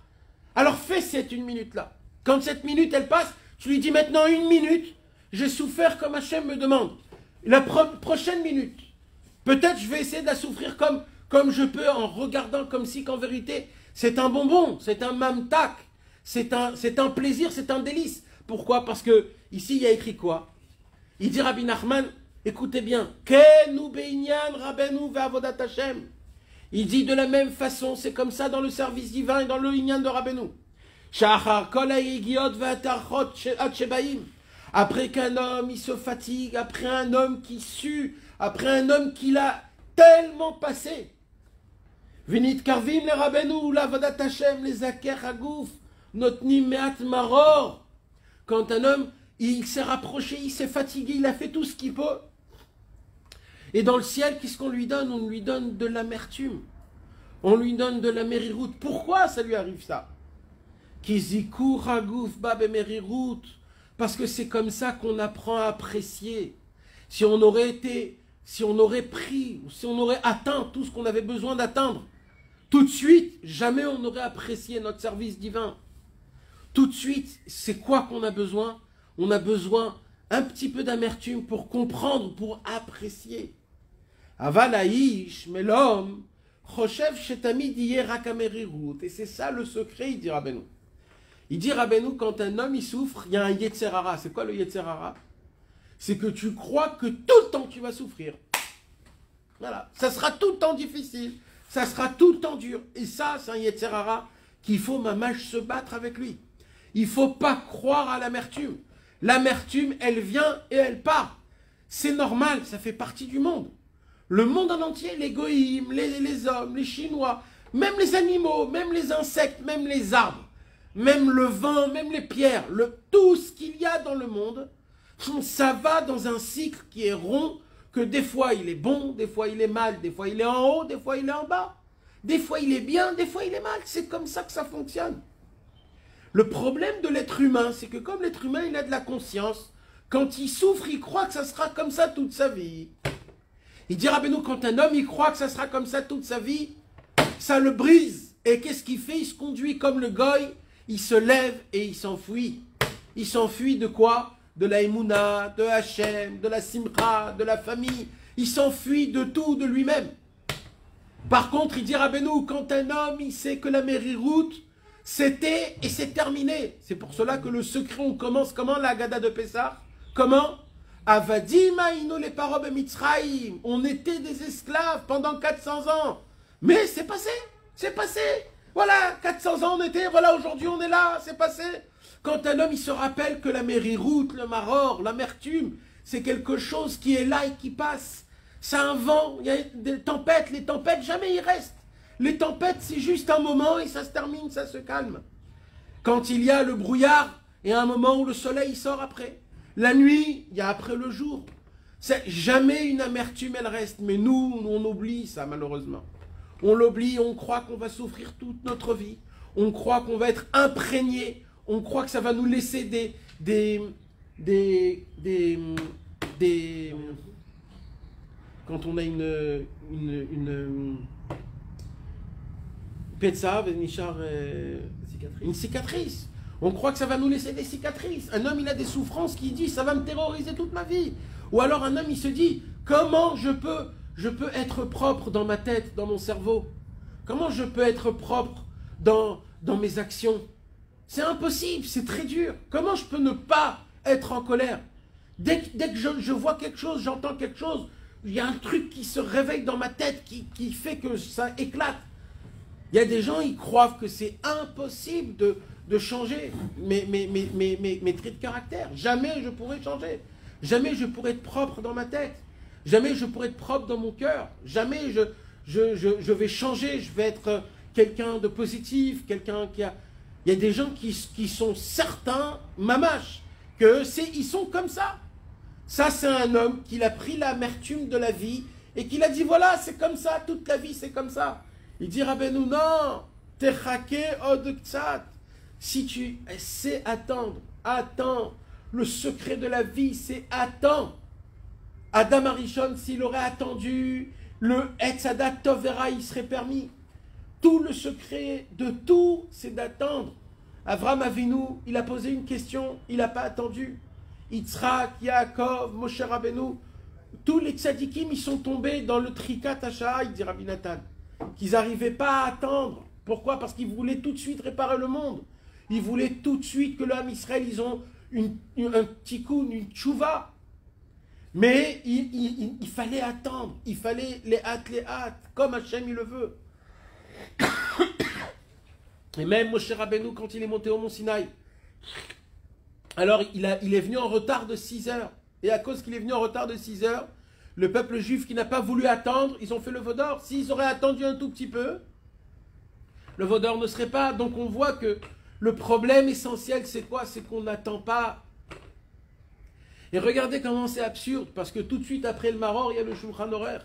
Alors fais cette 1 minute-là. Quand cette minute, elle passe, tu lui dis maintenant 1 minute, j'ai souffert comme Hachem me demande. La prochaine minute, peut-être je vais essayer de la souffrir comme je peux en regardant comme si qu'en vérité, c'est un bonbon, c'est un mamtak, c'est un plaisir, c'est un délice. Pourquoi? Parce que ici, il y a écrit quoi? Il dit Rabbi Nachman, écoutez bien, Kenu beinyan Rabbeinu ve'avodat Hashem. Il dit de la même façon, c'est comme ça dans le service divin et dans le inyan de Rabbeinu. Shachar kol ha'igiot ve'atarchot ad shebaim. Après qu'un homme, il se fatigue, après un homme qui sue, après un homme qui l'a tellement passé. Vinit karvim le Rabbeinu, l'avodat Hashem, les aker hagouf, notnim me'at maror. Quand un homme, il s'est rapproché, il s'est fatigué, il a fait tout ce qu'il peut. Et dans le ciel, qu'est-ce qu'on lui donne? On lui donne de l'amertume. On lui donne de la mériroute. Pourquoi ça lui arrive ça? Kizikur hagouf babe mériroute. Parce que c'est comme ça qu'on apprend à apprécier. Si on aurait pris, ou si on aurait atteint tout ce qu'on avait besoin d'atteindre, tout de suite, jamais on n'aurait apprécié notre service divin. Tout de suite, c'est quoi qu'on a besoin? On a besoin un petit peu d'amertume pour comprendre, pour apprécier. Avalaïch, mais l'homme, Choshev Shetami diye rakamerirut. Et c'est ça le secret, il dit Rabbeinu. Il dit Rabbeinu, quand un homme il souffre, il y a un Yetzer Hara. C'est quoi le Yetzer Hara? C'est que tu crois que tout le temps tu vas souffrir. Voilà. Ça sera tout le temps difficile. Ça sera tout le temps dur. Et ça, c'est un Yetzer Hara qu'il faut mamash se battre avec lui. Il ne faut pas croire à l'amertume. L'amertume, elle vient et elle part. C'est normal, ça fait partie du monde. Le monde en entier, les goïms, les hommes, les Chinois, même les animaux, même les insectes, même les arbres, même le vent, même les pierres, tout ce qu'il y a dans le monde, ça va dans un cycle qui est rond, que des fois il est bon, des fois il est mal, des fois il est en haut, des fois il est en bas, des fois il est bien, des fois il est mal. C'est comme ça que ça fonctionne. Le problème de l'être humain, c'est que comme l'être humain, il a de la conscience, quand il souffre, il croit que ça sera comme ça toute sa vie. Il dit Rabbeinu, quand un homme, il croit que ça sera comme ça toute sa vie, ça le brise. Et qu'est-ce qu'il fait? Il se conduit comme le goy, il se lève et il s'enfuit. Il s'enfuit de quoi? De la Emouna, de Hachem, de la Simcha, de la famille. Il s'enfuit de tout, de lui-même. Par contre, il dit Rabbeinu, quand un homme, il sait que la mériroute, c'était et c'est terminé. C'est pour cela que le secret, on commence comment la Haggadah de Pessah? Comment? Avadim haïnu les parob Mitzraïm. On était des esclaves pendant 400 ans. Mais c'est passé, c'est passé. Voilà, 400 ans on était, voilà, aujourd'hui on est là, c'est passé. Quand un homme, il se rappelle que la mériroute, le maror, l'amertume, c'est quelque chose qui est là et qui passe. C'est un vent, il y a des tempêtes, les tempêtes, jamais ils restent. Les tempêtes, c'est juste un moment et ça se termine, ça se calme. Quand il y a le brouillard, il y a un moment où le soleil sort après. La nuit, il y a après le jour. C'est jamais une amertume, elle reste. Mais nous, on oublie ça, malheureusement. On l'oublie, on croit qu'on va souffrir toute notre vie. On croit qu'on va être imprégné. On croit que ça va nous laisser quand on a une une cicatrice. On croit que ça va nous laisser des cicatrices. Un homme, il a des souffrances qui dit, ça va me terroriser toute ma vie. Ou alors un homme, il se dit, comment je peux être propre dans ma tête, dans mon cerveau? Comment je peux être propre dans mes actions? C'est impossible, c'est très dur. Comment je peux ne pas être en colère? Dès que je vois quelque chose, j'entends quelque chose, il y a un truc qui se réveille dans ma tête, qui fait que ça éclate. Il y a des gens, ils croient que c'est impossible de changer mes traits de caractère. Jamais je pourrais changer. Jamais je pourrais être propre dans ma tête. Jamais je pourrais être propre dans mon cœur. Jamais je vais changer. Je vais être quelqu'un de positif, quelqu'un qui a... Il y a des gens qui sont certains, mamache, ils sont comme ça. Ça, c'est un homme qui a pris l'amertume de la vie et qui a dit, voilà, c'est comme ça, toute la vie, c'est comme ça. Il dit, Rabbeinu, non, techake od ktsat. Si tu sais attendre Attends. Le secret de la vie, c'est attends. Adam Arishon, s'il aurait attendu, le Etzadat Tovera, il serait permis. Tout le secret de tout, c'est d'attendre. Avram Avinu, il a posé une question, il n'a pas attendu. Yitzhak, Yaakov, Moshe Rabbeinu, tous les tzadikim, ils sont tombés dans le trikat Hasha'a, dit Rabbi Nathan, qu'ils n'arrivaient pas à attendre. Pourquoi? Parce qu'ils voulaient tout de suite réparer le monde. Ils voulaient tout de suite que l'homme Israël, ils ont un tikkun, une tchouva. Mais il fallait attendre, il fallait les hâtes, comme Hachem il le veut. Et même Moshe Rabbeinu, quand il est monté au mont Sinaï, alors il est venu en retard de 6 heures. Et à cause qu'il est venu en retard de 6 heures, le peuple juif qui n'a pas voulu attendre, ils ont fait le veau d'or. S'ils auraient attendu un tout petit peu, le veau d'or ne serait pas. Donc on voit que le problème essentiel, c'est quoi? C'est qu'on n'attend pas. Et regardez comment c'est absurde, parce que tout de suite après le Maror, il y a le Shulchan Aruch.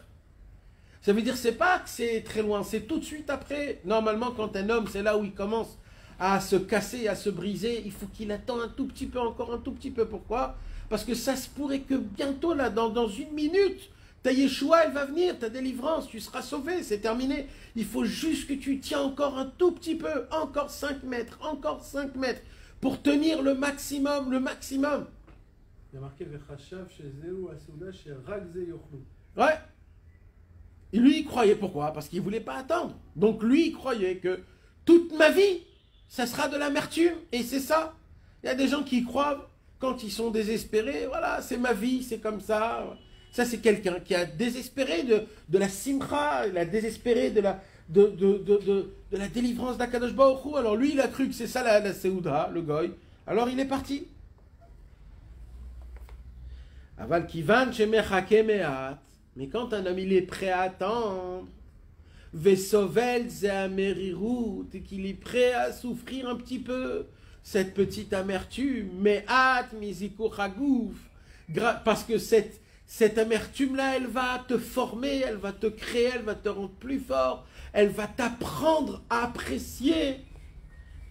Ça veut dire, c'est pas que c'est très loin, c'est tout de suite après. Normalement, quand un homme, c'est là où il commence à se casser, à se briser, il faut qu'il attende un tout petit peu, encore un tout petit peu. Pourquoi? Parce que ça se pourrait que bientôt, là, dans une minute, ta Yeshua, elle va venir, ta délivrance, tu seras sauvé, c'est terminé. Il faut juste que tu tiens encore un tout petit peu, encore 5 mètres, pour tenir le maximum, le maximum. Il y a marqué Vechachav chez Zéou Asouda chez Ragze Yochlu. Ouais. Et lui, il croyait. Pourquoi? Parce qu'il ne voulait pas attendre. Donc lui, il croyait que toute ma vie, ça sera de l'amertume. Et c'est ça. Il y a des gens qui y croient quand ils sont désespérés. Voilà, c'est ma vie, c'est comme ça. Ça, c'est quelqu'un qui a désespéré de la simcha, il a désespéré de la délivrance d'Akadosh Baruch Hu. Alors lui, il a cru que c'est ça la Seouda, le goy. Alors il est parti. Aval kivan shemechake me'at. Mais quand un homme il est prêt à attendre, vesovel ze amerirut, et qu'il est prêt à souffrir un petit peu cette petite amertume, me'at mizikur hagouf, parce que cette amertume-là, elle va te former, elle va te créer, elle va te rendre plus fort, elle va t'apprendre à apprécier.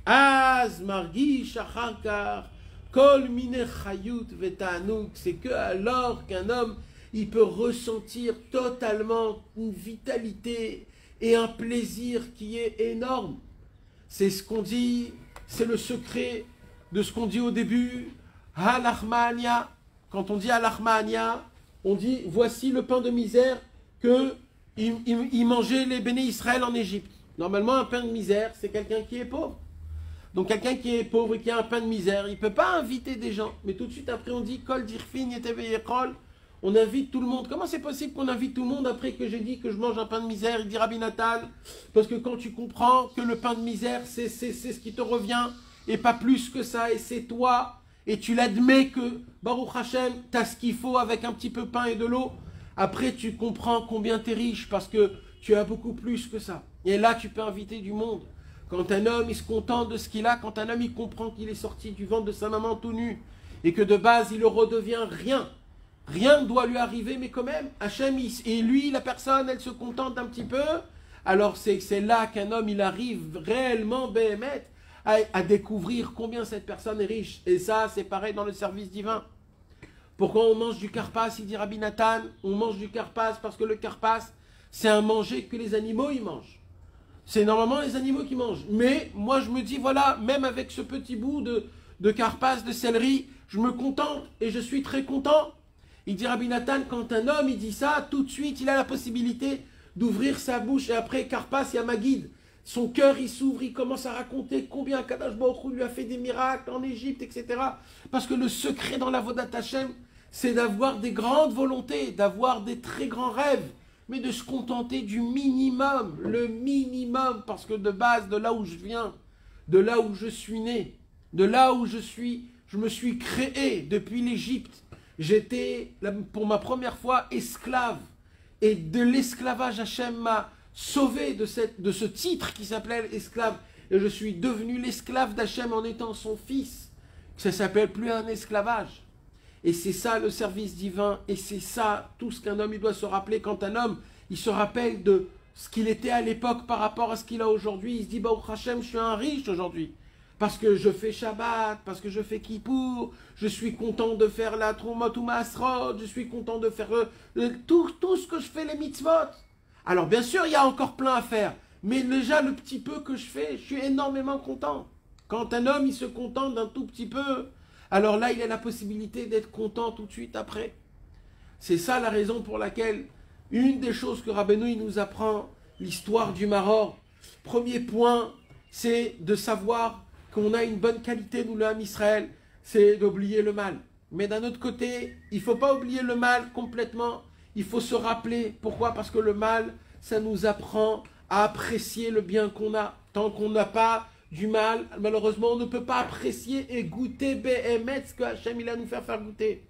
Az margish acharkar kol mine chayut vetanuk, c'est que alors qu'un homme il peut ressentir totalement une vitalité et un plaisir qui est énorme. C'est ce qu'on dit, c'est le secret de ce qu'on dit au début, Halachmania. Quand on dit Halachmania, on dit voici le pain de misère que ils mangeaient les béné Israël en Égypte. Normalement, un pain de misère, c'est quelqu'un qui est pauvre. Donc quelqu'un qui est pauvre et qui a un pain de misère, il ne peut pas inviter des gens. Mais tout de suite après, on dit Kol dirfin yeteveyekol. On invite tout le monde. Comment c'est possible qu'on invite tout le monde après que j'ai dit que je mange un pain de misère? Il dit Rabbi Nathan, parce que quand tu comprends que le pain de misère, c'est ce qui te revient, et pas plus que ça, et c'est toi, et tu l'admets que, Baruch Hashem, tu as ce qu'il faut avec un petit peu de pain et de l'eau, après tu comprends combien tu es riche, parce que tu as beaucoup plus que ça. Et là, tu peux inviter du monde. Quand un homme, il se contente de ce qu'il a, quand un homme, il comprend qu'il est sorti du ventre de sa maman tout nu, et que de base, il ne redevient rien. Rien ne doit lui arriver, mais quand même, Hachem, et lui, la personne, elle se contente un petit peu. Alors c'est là qu'un homme, il arrive réellement, Béhémet, à découvrir combien cette personne est riche. Et ça, c'est pareil dans le service divin. Pourquoi on mange du karpas? Il dit Rabbi Nathan, on mange du karpas parce que le karpas, c'est un manger que les animaux, ils mangent. C'est normalement les animaux qui mangent. Mais moi, je me dis, voilà, même avec ce petit bout de karpas, de céleri, je me contente et je suis très content. Il dit Rabbi Nathan, quand un homme il dit ça, tout de suite il a la possibilité d'ouvrir sa bouche. Et après Karpas, il y a Maguide. Son cœur il s'ouvre, il commence à raconter combien Kadosh Baruch Hu lui a fait des miracles en Égypte, etc. Parce que le secret dans la Vodat Hashem, c'est d'avoir des grandes volontés, d'avoir des très grands rêves, mais de se contenter du minimum, le minimum, parce que de base, de là où je viens, de là où je suis né, de là où je me suis créé depuis l'Égypte. J'étais, pour ma première fois, esclave. Et de l'esclavage, Hachem m'a sauvé de ce titre qui s'appelait esclave. Et je suis devenu l'esclave d'Hachem en étant son fils. Ça ne s'appelle plus un esclavage. Et c'est ça le service divin. Et c'est ça tout ce qu'un homme il doit se rappeler. Quand un homme, il se rappelle de ce qu'il était à l'époque par rapport à ce qu'il a aujourd'hui. Il se dit, Baruch Hachem, je suis un riche aujourd'hui. parce que je fais Shabbat, parce que je fais Kippour, je suis content de faire la Troumot ou Masrot, je suis content de faire tout ce que je fais, les mitzvot. Alors bien sûr, il y a encore plein à faire, mais déjà le petit peu que je fais, je suis énormément content. Quand un homme, il se contente d'un tout petit peu, alors là, il a la possibilité d'être content tout de suite après. C'est ça la raison pour laquelle, une des choses que Rabbeinu il nous apprend, l'histoire du Maror, premier point, c'est de savoir qu'on a une bonne qualité, nous, le Ham Israël, c'est d'oublier le mal. Mais d'un autre côté, il ne faut pas oublier le mal complètement, il faut se rappeler. Pourquoi? Parce que le mal, ça nous apprend à apprécier le bien qu'on a. Tant qu'on n'a pas du mal, malheureusement, on ne peut pas apprécier et goûter Béhémet, ce que Hachem il a nous faire goûter.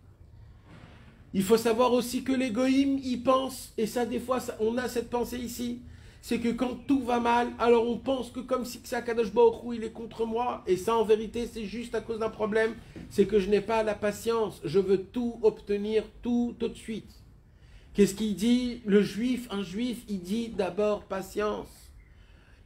Il faut savoir aussi que les goïms, ils pensent, et ça des fois, on a cette pensée ici, c'est que quand tout va mal, alors on pense que comme si Kadosh Baruch Hu, il est contre moi, et ça en vérité c'est juste à cause d'un problème, c'est que je n'ai pas la patience, je veux tout obtenir tout de suite. Qu'est-ce qu'il dit le juif? Un juif, il dit d'abord patience.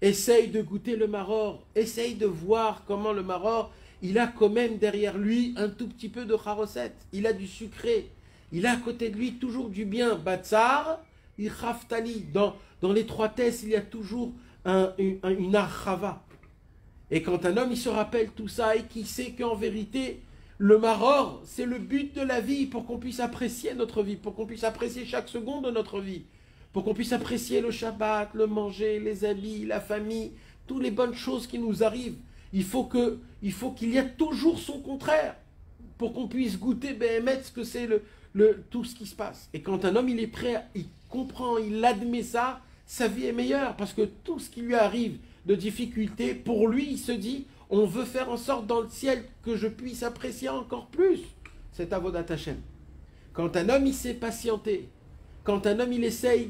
Essaye de goûter le maror, essaye de voir comment le maror, il a quand même derrière lui un tout petit peu de charosette, il a du sucré, il a à côté de lui toujours du bien. Batsar, il raftali, dans l'étroitesse, il y a toujours une archava. Et quand un homme, il se rappelle tout ça et qu'il sait qu'en vérité, le maror, c'est le but de la vie pour qu'on puisse apprécier notre vie, pour qu'on puisse apprécier chaque seconde de notre vie, pour qu'on puisse apprécier le Shabbat, le manger, les habits, la famille, toutes les bonnes choses qui nous arrivent. Il faut qu'il y ait toujours son contraire pour qu'on puisse goûter Béhémet ce que c'est tout ce qui se passe. Et quand un homme, il est prêt, il comprend, il admet ça, sa vie est meilleure parce que tout ce qui lui arrive de difficulté, pour lui, il se dit, on veut faire en sorte dans le ciel que je puisse apprécier encore plus cet avodat Hashem. Quand un homme, il sait patienter, quand un homme, il essaye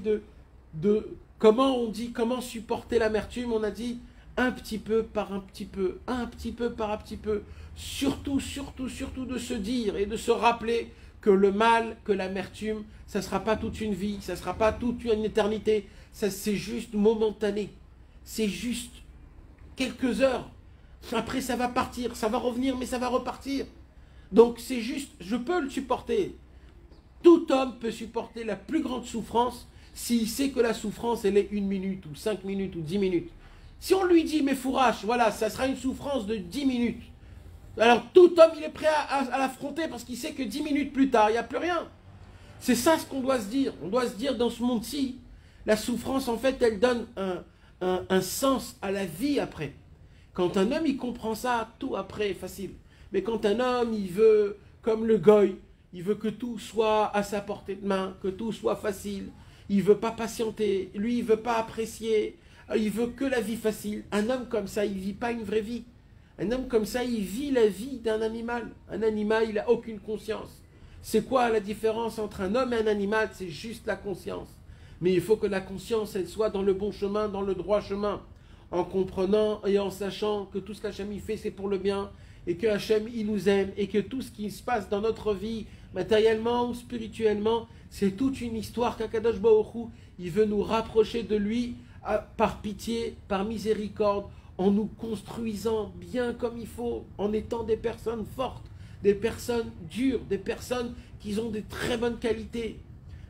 comment supporter l'amertume, on a dit, un petit peu par un petit peu, un petit peu par un petit peu, surtout de se dire et de se rappeler que le mal, que l'amertume, ça ne sera pas toute une vie, ça ne sera pas toute une éternité, ça c'est juste momentané, c'est juste quelques heures, après ça va partir, ça va revenir, mais ça va repartir. Donc c'est juste, je peux le supporter. Tout homme peut supporter la plus grande souffrance s'il sait que la souffrance, elle est 1 minute, ou 5 minutes, ou 10 minutes. Si on lui dit, mais fourrache, voilà, ça sera une souffrance de 10 minutes. Alors tout homme, il est prêt à l'affronter parce qu'il sait que 10 minutes plus tard, il n'y a plus rien. C'est ça ce qu'on doit se dire. On doit se dire dans ce monde-ci, la souffrance, en fait, elle donne un sens à la vie après. Quand un homme, il comprend ça, tout après est facile. Mais quand un homme, il veut, comme le goy, il veut que tout soit à sa portée de main, que tout soit facile. Il ne veut pas patienter. Lui, il ne veut pas apprécier. Il veut que la vie facile. Un homme comme ça, il ne vit pas une vraie vie. Un homme comme ça, il vit la vie d'un animal. Un animal, il n'a aucune conscience. C'est quoi la différence entre un homme et un animal? C'est juste la conscience. Mais il faut que la conscience, elle soit dans le bon chemin, dans le droit chemin. En comprenant et en sachant que tout ce qu'Hachem il fait, c'est pour le bien. Et que Hachem, il nous aime. Et que tout ce qui se passe dans notre vie, matériellement ou spirituellement, c'est toute une histoire qu'Akadosh Baruch Hu, il veut nous rapprocher de lui par pitié, par miséricorde, en nous construisant bien comme il faut, en étant des personnes fortes, des personnes dures, des personnes qui ont des très bonnes qualités.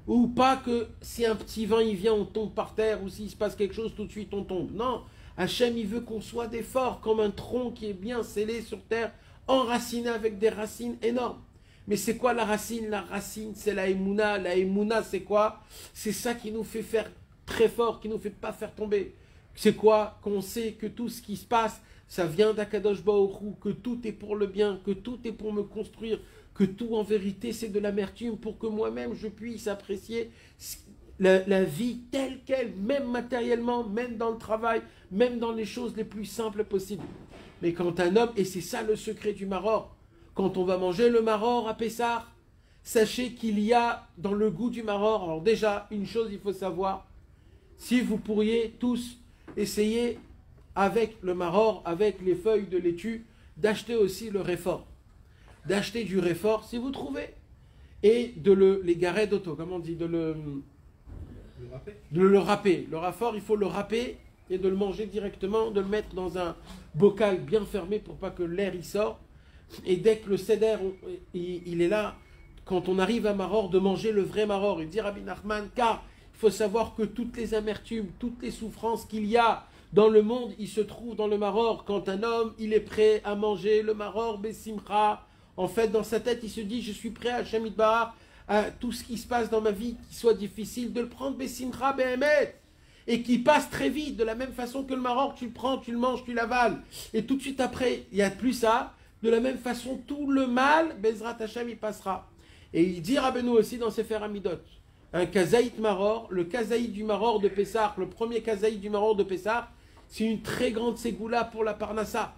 Ou pas que si un petit vent il vient, on tombe par terre, ou s'il se passe quelque chose, tout de suite on tombe. Non, Hachem il veut qu'on soit des forts, comme un tronc qui est bien scellé sur terre, enraciné avec des racines énormes. Mais c'est quoi la racine? La racine, c'est la Emouna. La Emouna, c'est quoi? C'est ça qui nous fait faire très fort, qui ne nous fait pas faire tomber. C'est quoi? Qu'on sait que tout ce qui se passe, ça vient d'Akadosh Baruch Hu, que tout est pour le bien, que tout est pour me construire, que tout en vérité c'est de l'amertume pour que moi-même je puisse apprécier la vie telle qu'elle, même matériellement, même dans le travail, même dans les choses les plus simples possibles. Mais quand un homme, et c'est ça le secret du maror, quand on va manger le maror à Pessah, sachez qu'il y a dans le goût du maror, alors déjà une chose il faut savoir, si vous pourriez tous essayer avec le maror, avec les feuilles de laitue, d'acheter aussi le réfort. D'acheter du réfort si vous trouvez. Et les garets d'auto, comment on dit, de le râper. Le réfort, il faut le râper et de le manger directement, de le mettre dans un bocal bien fermé pour pas que l'air y sorte. Et dès que le seder, il est là, quand on arrive à Maror, de manger le vrai Maror. Il dit Rabbi Nachman, car il faut savoir que toutes les amertumes, toutes les souffrances qu'il y a dans le monde, il se trouve dans le Maror. Quand un homme, il est prêt à manger le Maror Bessimcha, en fait, dans sa tête, il se dit, je suis prêt à Shamid Bahar, à tout ce qui se passe dans ma vie, qui soit difficile, de le prendre Bessimcha Behemet, et qui passe très vite, de la même façon que le Maror, tu le prends, tu le manges, tu l'avales, et tout de suite après, il n'y a plus ça, de la même façon, tout le mal, Bezrat Hashem, il passera. Et il dit Rabbeinu aussi dans Sefer Amidot, un kazaït Maror, le kazaït du Maror de Pessah, le premier kazaït du Maror de Pessah, c'est une très grande ségoula pour la Parnassa.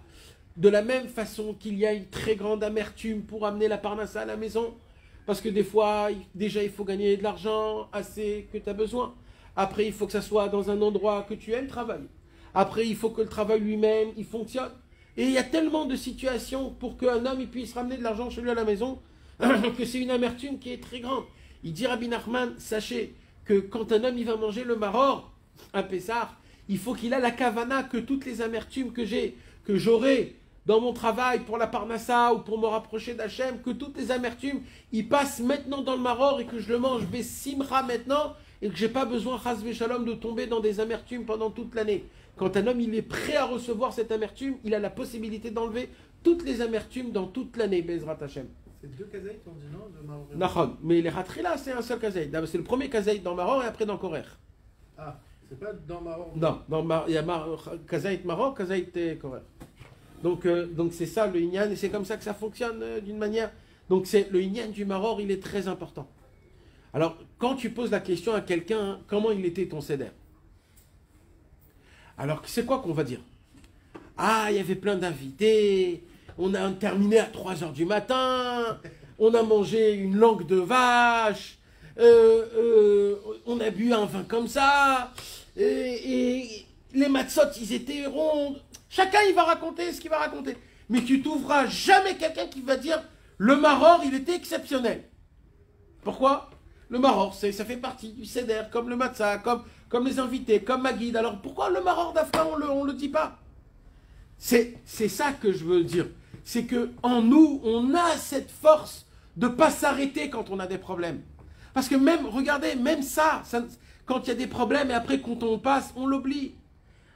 De la même façon qu'il y a une très grande amertume pour amener la Parnassa à la maison, parce que des fois, déjà il faut gagner de l'argent assez que tu as besoin. Après, il faut que ça soit dans un endroit que tu aimes travailler. Après, il faut que le travail lui-même, il fonctionne. Et il y a tellement de situations pour qu'un homme il puisse ramener de l'argent chez lui à la maison, que c'est une amertume qui est très grande. Il dit Rabbi Nachman, sachez que quand un homme il va manger le maror, un Pessah, il faut qu'il ait la kavana que toutes les amertumes que j'aurai dans mon travail pour la parnassa ou pour me rapprocher d'Hachem, que toutes les amertumes, ils passent maintenant dans le maror et que je le mange besimcha maintenant et que j'ai pas besoin, chas v'shalom, de tomber dans des amertumes pendant toute l'année. Quand un homme il est prêt à recevoir cette amertume, il a la possibilité d'enlever toutes les amertumes dans toute l'année, Bezrat Hashem. C'est deux kazaït, on dit non, de Maror. Nachon, mais les Hatrila, c'est un seul kazaït. C'est le premier kazaït dans Maror et après dans Korer. Ah, c'est pas dans Maror. Non, il y a kazaït Maror, kazaït Korer. Donc c'est ça le Inyan, et c'est comme ça que ça fonctionne d'une manière. Donc le Inyan du Maror, il est très important. Alors, quand tu poses la question à quelqu'un, comment il était ton seder? Alors, c'est quoi qu'on va dire? Ah, il y avait plein d'invités, on a terminé à 3h du matin, on a mangé une langue de vache, on a bu un vin comme ça, et les matzot, ils étaient rondes. Chacun, il va raconter ce qu'il va raconter. Mais tu trouveras jamais quelqu'un qui va dire le maror, il était exceptionnel. Pourquoi? Le maror, ça fait partie du seder, comme le matzah, comme les invités, comme ma guide. Alors pourquoi le maror d'Afka, on le dit pas? C'est ça que je veux dire. C'est que en nous, on a cette force de pas s'arrêter quand on a des problèmes. Parce que même, regardez, même ça quand il y a des problèmes et après quand on passe, on l'oublie.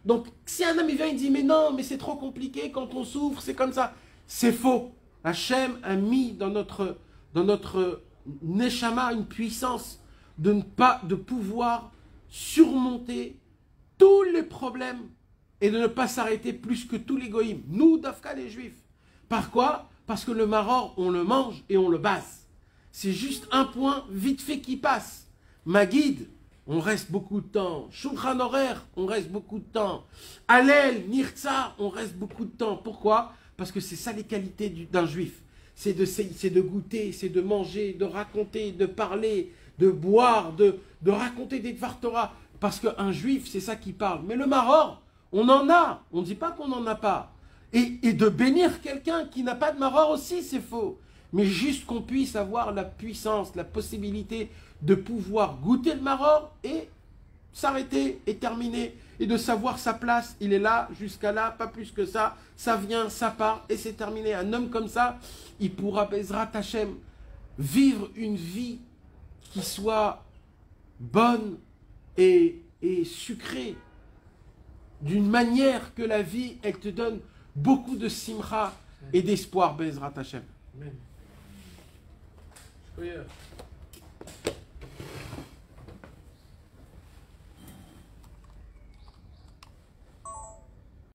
Donc, si un homme vient et dit, mais non, mais c'est trop compliqué, quand on souffre, c'est comme ça. C'est faux. Hachem a mis dans notre neshama une puissance de pouvoir surmonter tous les problèmes et de ne pas s'arrêter plus que tous les goïms. Nous, Dafka, les juifs. Par quoi? Parce que le maror, on le mange et on le base. C'est juste un point vite fait qui passe. Ma guide, on reste beaucoup de temps. Shulchan Aruch, on reste beaucoup de temps. Hallel, Nirtza, on reste beaucoup de temps. Pourquoi? Parce que c'est ça les qualités d'un juif. C'est de goûter, c'est de manger, de raconter, de parler, de boire, de raconter des Dvar Torah. Parce qu'un juif, c'est ça qui parle. Mais le maror, on en a. On ne dit pas qu'on n'en a pas. Et de bénir quelqu'un qui n'a pas de maror aussi, c'est faux. Mais juste qu'on puisse avoir la puissance, la possibilité de pouvoir goûter le maror et s'arrêter et terminer. Et de savoir sa place, il est là, jusqu'à là, pas plus que ça. Ça vient, ça part et c'est terminé. Un homme comme ça, il pourra, Bezrat Hashem, vivre une vie qui soit bonne et sucrée. D'une manière que la vie, elle te donne beaucoup de simcha et d'espoir, Bezrat Hashem. Amen.